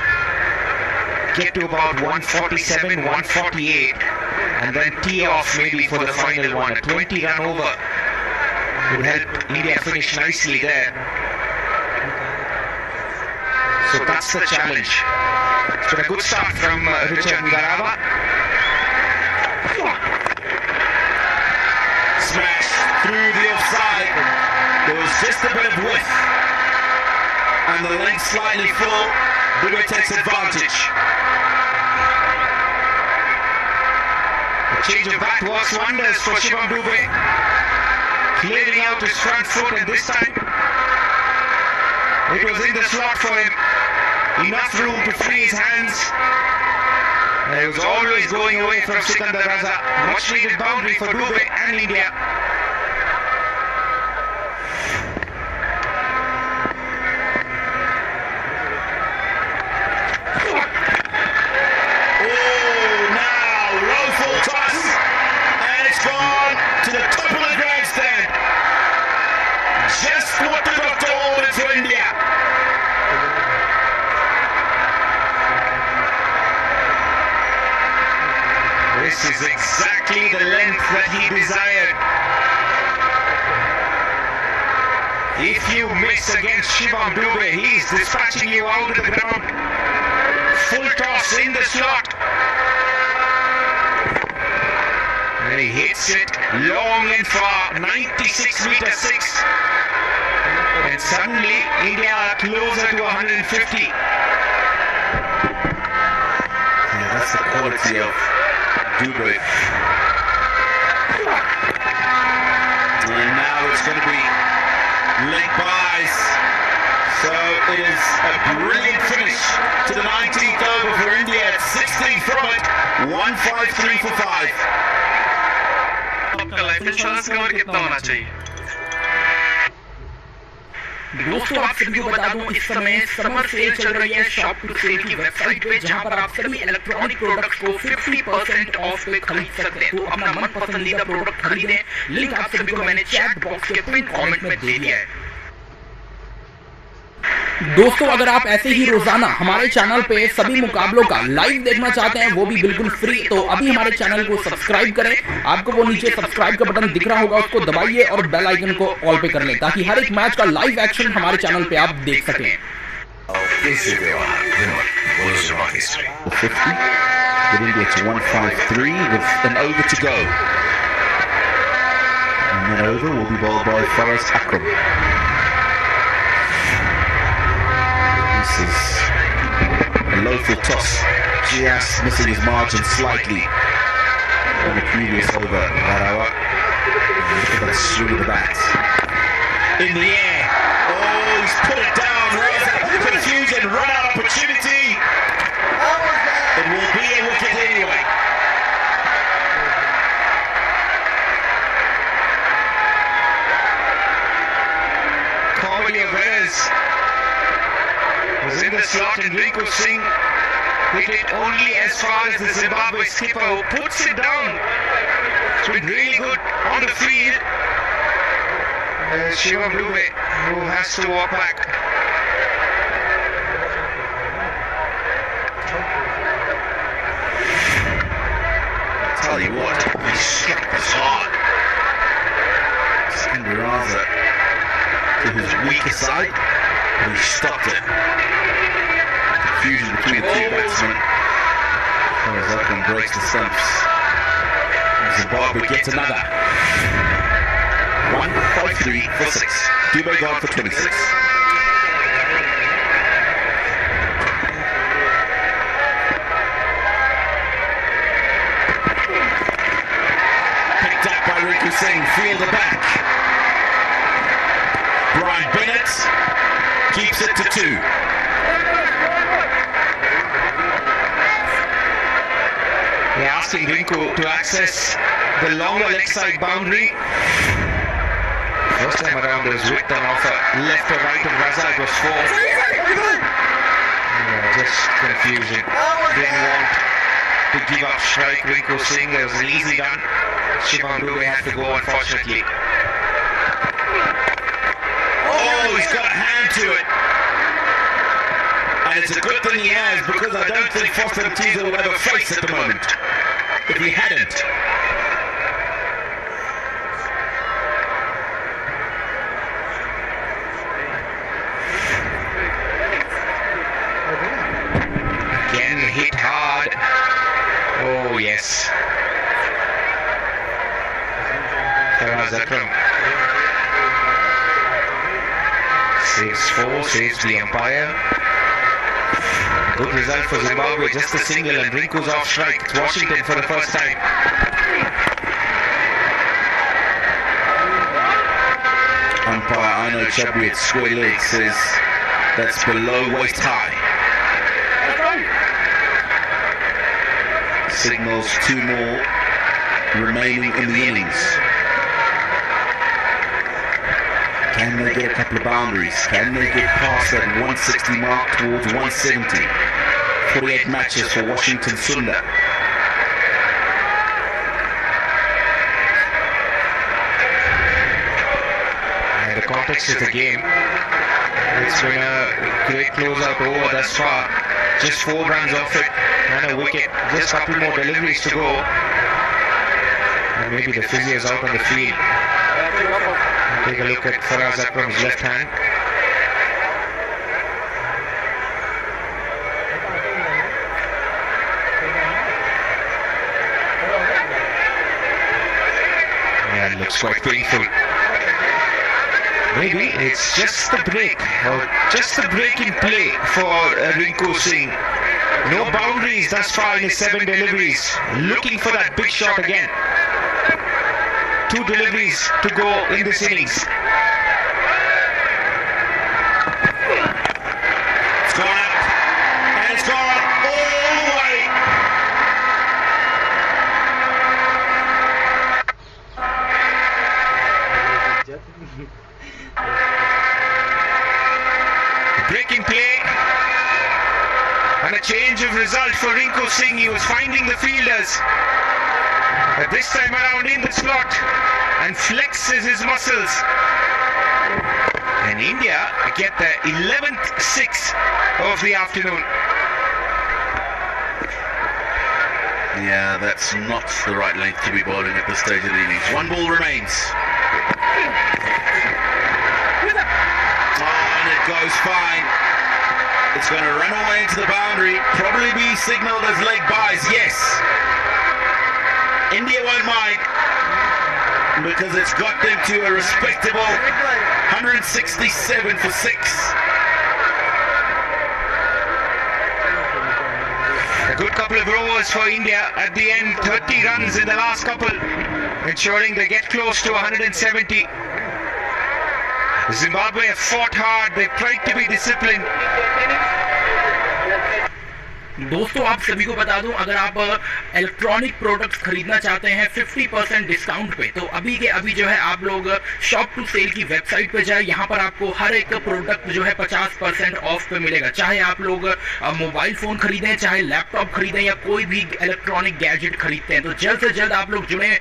get to about 147, 148, and then tee off maybe for the final one. A 20-run over would help India finish nicely there. So that's the challenge. It's been a good start from Richard Ngarawa. Smash through the offside. There was just a bit of width, and the length slightly full. Dubey takes advantage. The change of bat works wonders for Shivam Dubey. Clearing out his front foot, and this time it was in the slot for him. Enough room to free his hands. And it was always going away from Sikandar Raza. Much needed boundary for Dubey and India. To the top of the grandstand. Just what the doctor ordered for India. This is exactly the length that he desired. If you miss against Shivam Dubey, he's dispatching you out of the ground. Full toss in the slot. And he hits it long and far, 96 meter 6. And suddenly India are closer to 150. Yeah, that's the quality of Dubey. And now it's going to be leg buys. So it is a brilliant finish to the 19th over for India at 16 from it. 153 for 5. आपका life insurance cover कितना होना चाहिए? दोस्तों आप सभी को बता दूं, इस समय समर सेल चल रही है शॉप टू सेल की वेबसाइट पे, जहां पर आप सभी इलेक्ट्रॉनिक प्रोडक्ट्स को 50% ऑफ पे खरीद सकते हैं। तो अपना मन पसंदीदा प्रोडक्ट खरीदें। लिंक आप सभी को मैंने चैट बॉक्स के पिन कमेंट में दे दिया है। दोस्तों अगर आप ऐसे ही रोजाना हमारे चैनल पे सभी मुकाबलों का लाइव देखना चाहते हैं, वो भी बिल्कुल फ्री, तो अभी हमारे चैनल को सब्सक्राइब करें। आपको वो नीचे सब्सक्राइब का बटन दिख रहा होगा, उसको दबाइए और बेल आइकन को ऑल पे कर लें, ताकि हर एक मैच का लाइव एक्शन हमारे चैनल पे आप देख सकें। India to 153 with an over to go. And that over will be bowled by Faraz Akram. This is a low full toss. Gias missing his margin slightly on the previous over. Ngarawa. Look at that swing of the bat. In the air. Oh, he's put it down. Confusion, run out opportunity. It will be a wicket anyway. Comedy of errors. Was in the slot and Rinku Singh hit it only as far as the Zimbabwe skipper, who puts it down. It's been really good on the field. Shivam Dubey, who has to walk back. Tell you what, he struck this hard. Sikandar Raza to his weaker side, and he stopped it. Confusion between the two batsmen. Faraz Akram breaks the stumps. And Zimbabwe gets another. 153 for 6. Dubey gone for 26. Rinku Singh fielder back. Brian Bennett keeps it to 2. They're asking Rinku to access the longer leg side boundary. First time around it was with an offer left or right of Raza, it was 4. Yeah, just confusion. Didn't want to give up strike. Rinku Singh, there was an easy done. Shivam Dubey had to go, unfortunately. Oh, he's got a hand to it. And And it's a good thing he has, because I don't think Foster Mtiza would have a face at the moment if he hadn't. Again hit hard. Oh yes. Faraz Akram saves 4, saves the umpire. Good result for Zimbabwe, just a single, and Rinku's off strike. It's Washington for the first time. Umpire Arno Chabri at square leg says that's below waist high. Signals 2 more remaining in the innings. Can they get a couple of boundaries? Can they get past that 160 mark towards 170? 48 matches for Washington Sundar. And the context of the game, it's been a great close-out over thus far. Just 4 runs off it and a wicket. Just a couple more deliveries to go. And maybe the physio is out on the field. Take a look at Faraz Akram's left hand. Yeah, it looks quite painful. Maybe it's just the break, or just the break in play for Rinku Singh. No boundaries thus far in his 7 deliveries. Looking for that big shot again. 2 deliveries to go in this innings. It's gone up, and it's gone all the way. Breaking play. And a change of result for Rinku Singh. He was finding the fielders. But this time around in the slot, and flexes his muscles. And India get the 11th 6 of the afternoon. Yeah, that's not the right length to be bowling at this stage of the innings. 1 ball remains. Oh, and it goes fine. It's going to run away into the boundary. Probably be signalled as leg byes. Yes. India won't mind, because it's got them to a respectable 167 for 6. A good couple of overs for India at the end. 30 runs in the last couple, ensuring they get close to 170. Zimbabwe have fought hard. They've tried to be disciplined. दोस्तों आप सभी को बता दूं, अगर आप electronic products खरीदना चाहते हैं 50% डिस्काउंट पे, तो अभी के अभी जो है आप लोग शॉप टू सेल की वेबसाइट पे जाए। यहाँ पर आपको हर एक प्रोडक्ट जो है 50% ऑफ पे मिलेगा। चाहे आप लोग मोबाइल फोन खरीदें, चाहे लैपटॉप खरीदें, या कोई भी इलेक्ट्रॉनिक गैजेट खरीदते हैं, तो जल्द से जल्द आप लोग जुड़े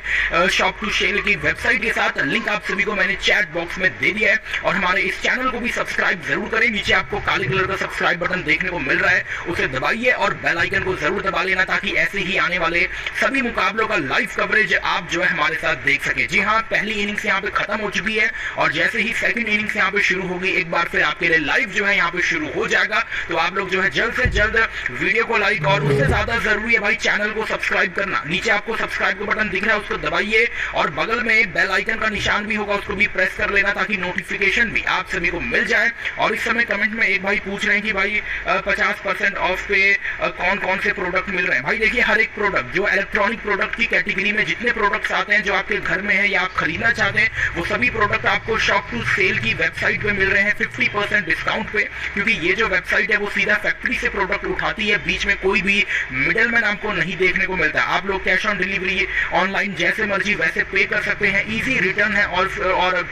शॉप टू सेल की वेबसाइट के साथ। लिंक आप सभी को मैंने चैट बॉक्स में दे दिया है, और हमारे इस चैनल को भी सब्सक्राइब जरूर करें। नीचे आपको काले कलर का सब्सक्राइब बटन देखने को मिल रहा है, उसे दबाइए और बेल आइकन को जरूर दबा लेना, ताकि ऐसे ही आने वाले सभी मुकाबलों का लाइव कवरेज आप जो है हमारे साथ देख सके। जी हाँ, पहली इनिंग्स यहाँ पे खत्म हो चुकी है, और जैसे ही सेकंड इनिंग्स यहाँ पे शुरू होगी, एक बार फिर आपके लिए लाइव जो है यहाँ पे शुरू हो जाएगा। तो आप लोग जो है जल्द से जल्द वीडियो को लाइक, और उससे ज्यादा जरूरी है भाई चैनल को सब्सक्राइब करना। नीचे आपको सब्सक्राइब का बटन दिख रहा है, उसको दबाइए, और बगल में एक बेल आइकन का निशान भी होगा, उसको भी प्रेस कर लेना, ताकि नोटिफिकेशन भी आप सभी को मिल जाए। और इस समय कमेंट में एक भाई पूछ रहे हैं कि भाई 50% ऑफ पे कौन कौन से प्रोडक्ट मिल रहे हैं। भाई देखिए, हर एक प्रोडक्ट जो इलेक्ट्रॉनिक प्रोडक्ट की कैटेगरी में जितने प्रोडक्ट्स आते हैं, जो आपके घर में है या आप खरीदना चाहते हैं, वो सभी प्रोडक्ट आपको शॉप टू सेल की वेबसाइट पे मिल रहे हैं 50% डिस्काउंट पे। क्योंकि ये जो वेबसाइट है वो सीधा फैक्ट्री से प्रोडक्ट उठाती है, बीच में कोई भी मिडलमैन आपको नहीं देखने को मिलता। आप लोग कैश ऑन डिलीवरी ऑनलाइन जैसे मर्जी वैसे पे कर सकते हैं। ईजी रिटर्न है, और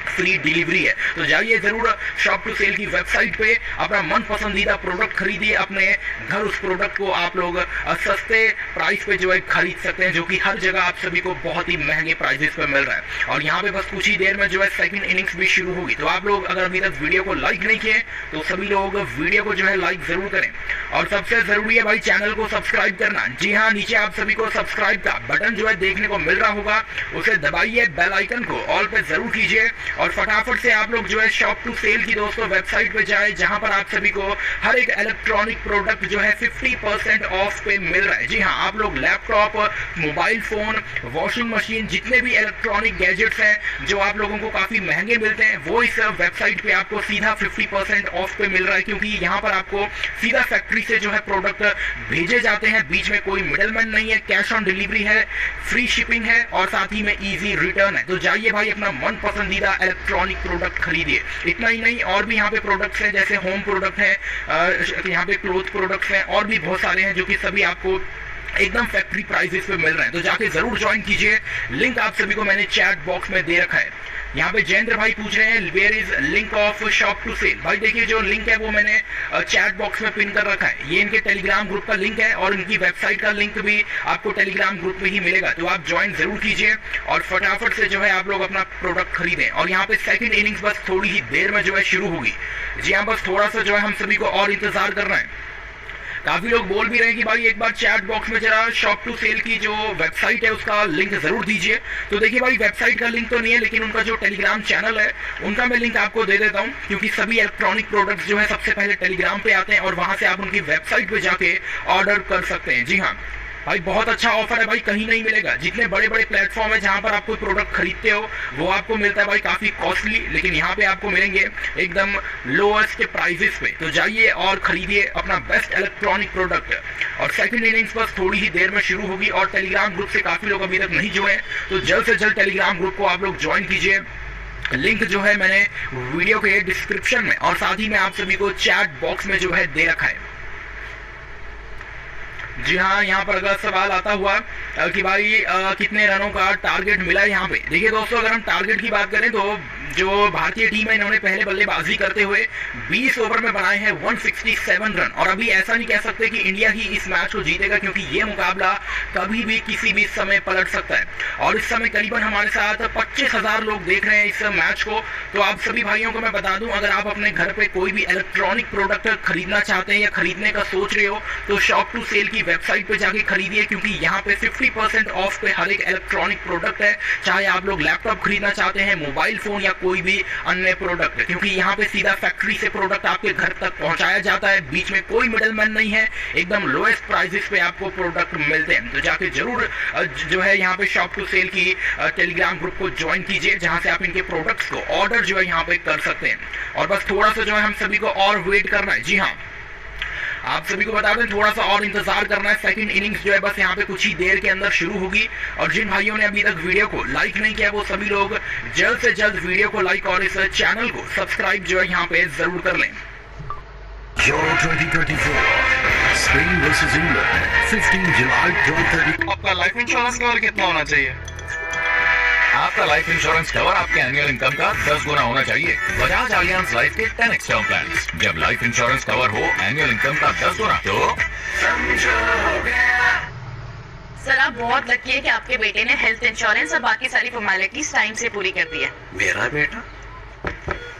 फ्री डिलीवरी है। तो जाइए जरूर शॉप टू सेल की वेबसाइट पे अपना मन पसंदीदा प्रोडक्ट खरीदिए, अपने घर उस प्रोडक्ट को आप लोग सस्ते प्राइस पे जो है खरीद सकते हैं, जो कि हर जगह आप सभी को बहुत ही महंगे प्राइसेस पे मिल रहा है। और यहाँ पे बस कुछ ही देर में जो है सेकंड इनिंग्स भी शुरू होगी। तो आप लोग अगर अभी तक वीडियो को लाइक नहीं किए तो सभी लोग वीडियो को जो है लाइक जरूर करें, और सबसे जरूरी है भाई चैनल को सब्सक्राइब करना। जी हाँ, नीचे आप सभी को सब्सक्राइब का बटन जो है देखने को मिल रहा होगा, उसे दबाइए, बेल आइकन को ऑल पे जरूर कीजिए, और फटाफट से आप लोग जो है शॉप टू सेल की दोस्तों वेबसाइट पे जाए, जहां पर आप सभी को हर एक इलेक्ट्रॉनिक प्रोडक्ट जो है 50% ऑफ पे मिल रहा है। जी हाँ, आप लोग laptop, mobile phone, washing machine, जितने भी इलेक्ट्रॉनिक गैजेट्स हैं जो आप लोगों को काफी महंगे मिलते हैं, वो इस वेबसाइट पे आपको सीधा 50% ऑफ पे मिल रहा है, क्योंकि यहाँ पर आपको सीधा फैक्ट्री से जो है प्रोडक्ट भेजे जाते हैं, बीच में कोई मिडलमैन नहीं है, कैश ऑन डिलीवरी है, फ्री शिपिंग है, और साथ ही में इजी रिटर्न है। तो जाइए भाई अपना मन पसंदीदा इलेक्ट्रॉनिक प्रोडक्ट खरीदिए। इतना ही नहीं, और भी यहाँ पे प्रोडक्ट्स हैं, जैसे होम प्रोडक्ट है, यहाँ पे क्लोथ प्रोडक्ट्स हैं, और भी बहुत सारे हैं जो कि सभी आपको एकदम फैक्ट्री प्राइसेस पे मिल रहे हैं। तो जाके जरूर ज्वाइन कीजिए, लिंक आप सभी को मैंने चैट बॉक्स में दे रखा है। यहाँ पे जयेंद्र भाई पूछ रहे हैं where is link of shop to sell. भाई देखिए, जो लिंक है वो मैंने चैट बॉक्स में पिन कर रखा है, ये इनके टेलीग्राम ग्रुप का लिंक है, और इनकी वेबसाइट का लिंक भी आपको टेलीग्राम ग्रुप में ही मिलेगा। तो आप ज्वाइन जरूर कीजिए और फटाफट से जो है आप लोग अपना प्रोडक्ट खरीदें। और यहाँ पे सेकंड इनिंग्स बस थोड़ी ही देर में जो है शुरू होगी। जी हाँ, बस थोड़ा सा जो है हम सभी को और इंतजार करना है। काफी लोग बोल भी रहे हैं कि भाई एक बार चैट बॉक्स में जरा शॉप टू सेल की जो वेबसाइट है उसका लिंक जरूर दीजिए। तो देखिए भाई, वेबसाइट का लिंक तो नहीं है, लेकिन उनका जो टेलीग्राम चैनल है उनका मैं लिंक आपको दे देता हूं, क्योंकि सभी इलेक्ट्रॉनिक प्रोडक्ट्स जो है सबसे पहले टेलीग्राम पे आते हैं, और वहां से आप उनकी वेबसाइट पे जाके ऑर्डर कर सकते हैं। जी हाँ भाई, बहुत अच्छा ऑफर है भाई, कहीं नहीं मिलेगा। जितने बड़े बड़े प्लेटफॉर्म है जहां पर आप कोई प्रोडक्ट खरीदते हो वो आपको मिलता है भाई काफी कॉस्टली, लेकिन यहाँ पे आपको मिलेंगे एकदम लोएस्ट प्राइसेस पे। तो जाइए और खरीदिए अपना बेस्ट इलेक्ट्रॉनिक प्रोडक्ट। और सेकंड इनिंग्स बस थोड़ी ही देर में शुरू होगी, और टेलीग्राम ग्रुप से काफी लोग अभी तक नहीं जुड़े हैं, तो जल्द से जल्द टेलीग्राम ग्रुप को आप लोग ज्वाइन कीजिए। लिंक जो है मैंने वीडियो के डिस्क्रिप्शन में और साथ ही में आप सभी को चैट बॉक्स में जो है दे रखा है। जी हाँ, यहाँ पर अगर सवाल आता हुआ कि भाई कितने रनों का टारगेट मिला है यहाँ पे, देखिए दोस्तों, अगर हम टारगेट की बात करें तो जो भारतीय टीम है इन्होंने पहले बल्लेबाजी करते हुए 20 ओवर में बनाए हैं 167 रन। और अभी ऐसा नहीं कह सकते कि इंडिया ही इस मैच को जीतेगा, क्योंकि ये मुकाबला कभी भी किसी भी समय पलट सकता है। और इस समय करीबन हमारे साथ 25,000 लोग देख रहे हैं इस मैच को। तो आप सभी भाइयों को मैं बता दूं, अगर आप अपने घर पे कोई भी इलेक्ट्रॉनिक प्रोडक्ट खरीदना चाहते हैं या खरीदने का सोच रहे हो, तो शॉप टू सेल की वेबसाइट पे जाके खरीदिए, क्योंकि यहाँ पे 50% ऑफ पे हर एक इलेक्ट्रॉनिक प्रोडक्ट है, चाहे आप लोग लैपटॉप खरीदना चाहते हैं, मोबाइल फोन या कोई भी अन्य प्रोडक्ट, क्योंकि यहाँ पे सीधा फैक्ट्री से प्रोडक्ट आपके घर तक पहुंचाया जाता है, बीच में कोई मिडलमैन नहीं है, एकदम लोएस्ट प्राइसेस पे आपको प्रोडक्ट मिलते हैं। तो जाके जरूर जो है यहाँ पे शॉप टू सेल की टेलीग्राम ग्रुप को ज्वाइन कीजिए, जहां से आप इनके प्रोडक्ट्स को ऑर्डर जो है यहाँ पे कर सकते हैं। और बस थोड़ा सा जो है हम सभी को और वेट करना है। जी हाँ, आप सभी को बता दें, थोड़ा सा और इंतजार करना है। सेकंड इनिंग्स जो है बस यहाँ पे कुछ ही देर के अंदर शुरू होगी। और जिन भाइयों ने अभी तक वीडियो को लाइक नहीं किया, वो सभी लोग जल्द से जल्द वीडियो को लाइक और इस चैनल को सब्सक्राइब जो है यहाँ पे जरूर कर लें। Euro 2024 Spain versus England 15 जुलाई 12:30। आपका लाइफ इंश्योरेंस कवर कितना होना चाहिए? आपका लाइफ इंश्योरेंस कवर आपके एनुअल इनकम का 10 गुना होना चाहिए। बजाज आलियांज लाइफ के 10x टर्म प्लान्स। जब लाइफ इंश्योरेंस कवर हो एनुअल इनकम का 10 गुना, तो सर आप बहुत लकी है कि आपके बेटे ने हेल्थ इंश्योरेंस और बाकी सारी फॉर्मेलिटीज टाइम से पूरी कर दी है। मेरा बेटा?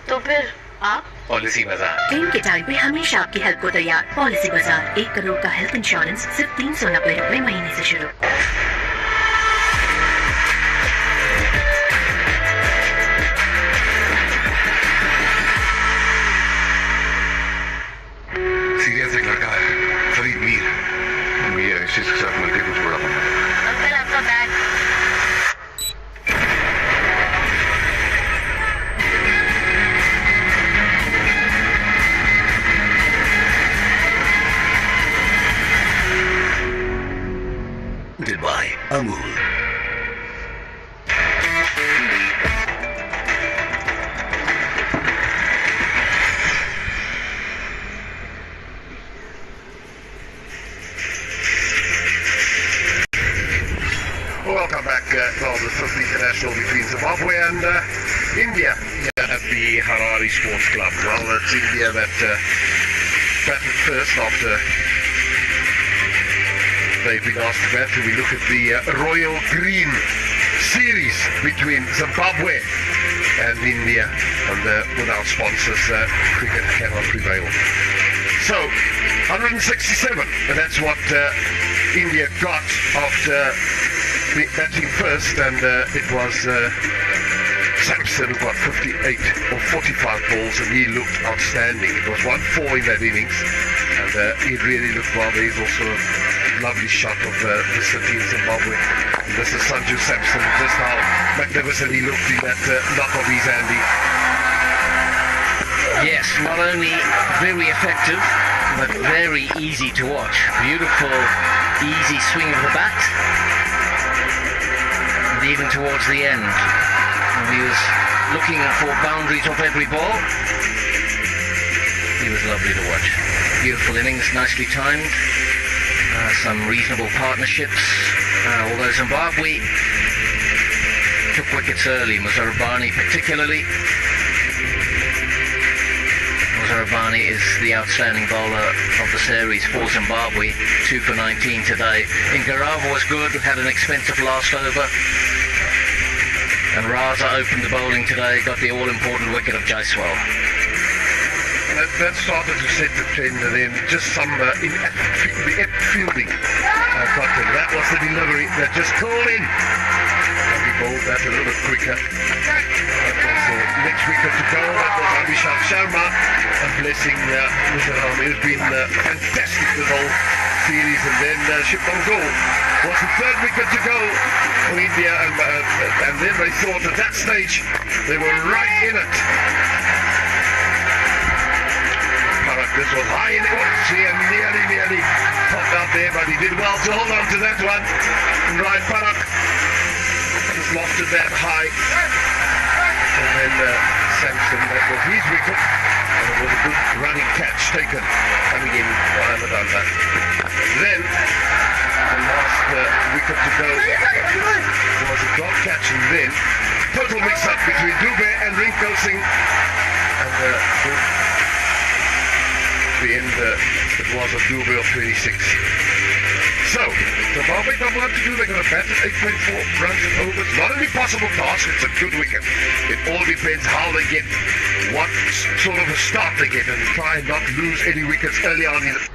तो फिर आप पॉलिसी बाजार। क्लेम के टाइम पे हमेशा आपकी हेल्प को तैयार। पॉलिसी बाजार, 1 करोड़ का हेल्थ इंश्योरेंस सिर्फ 390 रुपए महीने से शुरू। सीरियस एक लड़का है, फरीद मीर इसी के साथ मिलकर कुछ बड़ा बना। अंकल आपका bag. Goodbye, Amul. Welcome back, well, the 50th international between Zimbabwe and India at the Harare Sports Club. Well, it's India that batted first after they've been asked to bat. We look at the Royal Green series between Zimbabwe and India, and without sponsors, cricket cannot prevail. So, 167, and that's what India got after batting first, and it was Samson who got 58 or 45 balls, and he looked outstanding. It was 1-4 in that innings, and he really looked well. There's also a lovely shot of the city in Zimbabwe. And this is Sanju Samson, just how magnificent he looked in that knock of his Andy. Yes, not only very effective, but very easy to watch. Beautiful, easy swing of the bat. And even towards the end, when he was looking for boundaries off every ball, he was lovely to watch. Beautiful innings, nicely timed. Some reasonable partnerships. Although Zimbabwe took wickets early, Muzarabani particularly. Muzarabani is the outstanding bowler of the series for Zimbabwe, 2 for 19 today. Ingarava was good, had an expensive last over. And Raza opened the bowling today, got the all-important wicket of Jaiswal. That started to set the trend, and then just some inept fielding got him. That was the delivery that just called in. And he bowled that a little bit quicker. That was the next wicket to go. That was Abhishek Sharma. A blessing Muzarabani, who's been fantastic the whole series. And then Shubman Gill was the third wicket to go for India, and then they thought at that stage they were right in it. This was high in the watch and nearly popped out there, but he did well to hold on to that one. And Ryan Parak just lofted that high. And then Samson, that was his wicket. And it was a good running catch taken coming in by Amadanda. Then the last wicket to go was a drop catch, and then total mix-up between Dubey and Rinkle Singh. And the end, it was a Dubey of 26. So, Zimbabwe don't know what to do. They're going to bat at 8.4 runs and overs. Not an impossible task, it's a good wicket. It all depends how they get, what sort of a start they get, and try and not lose any wickets early on in the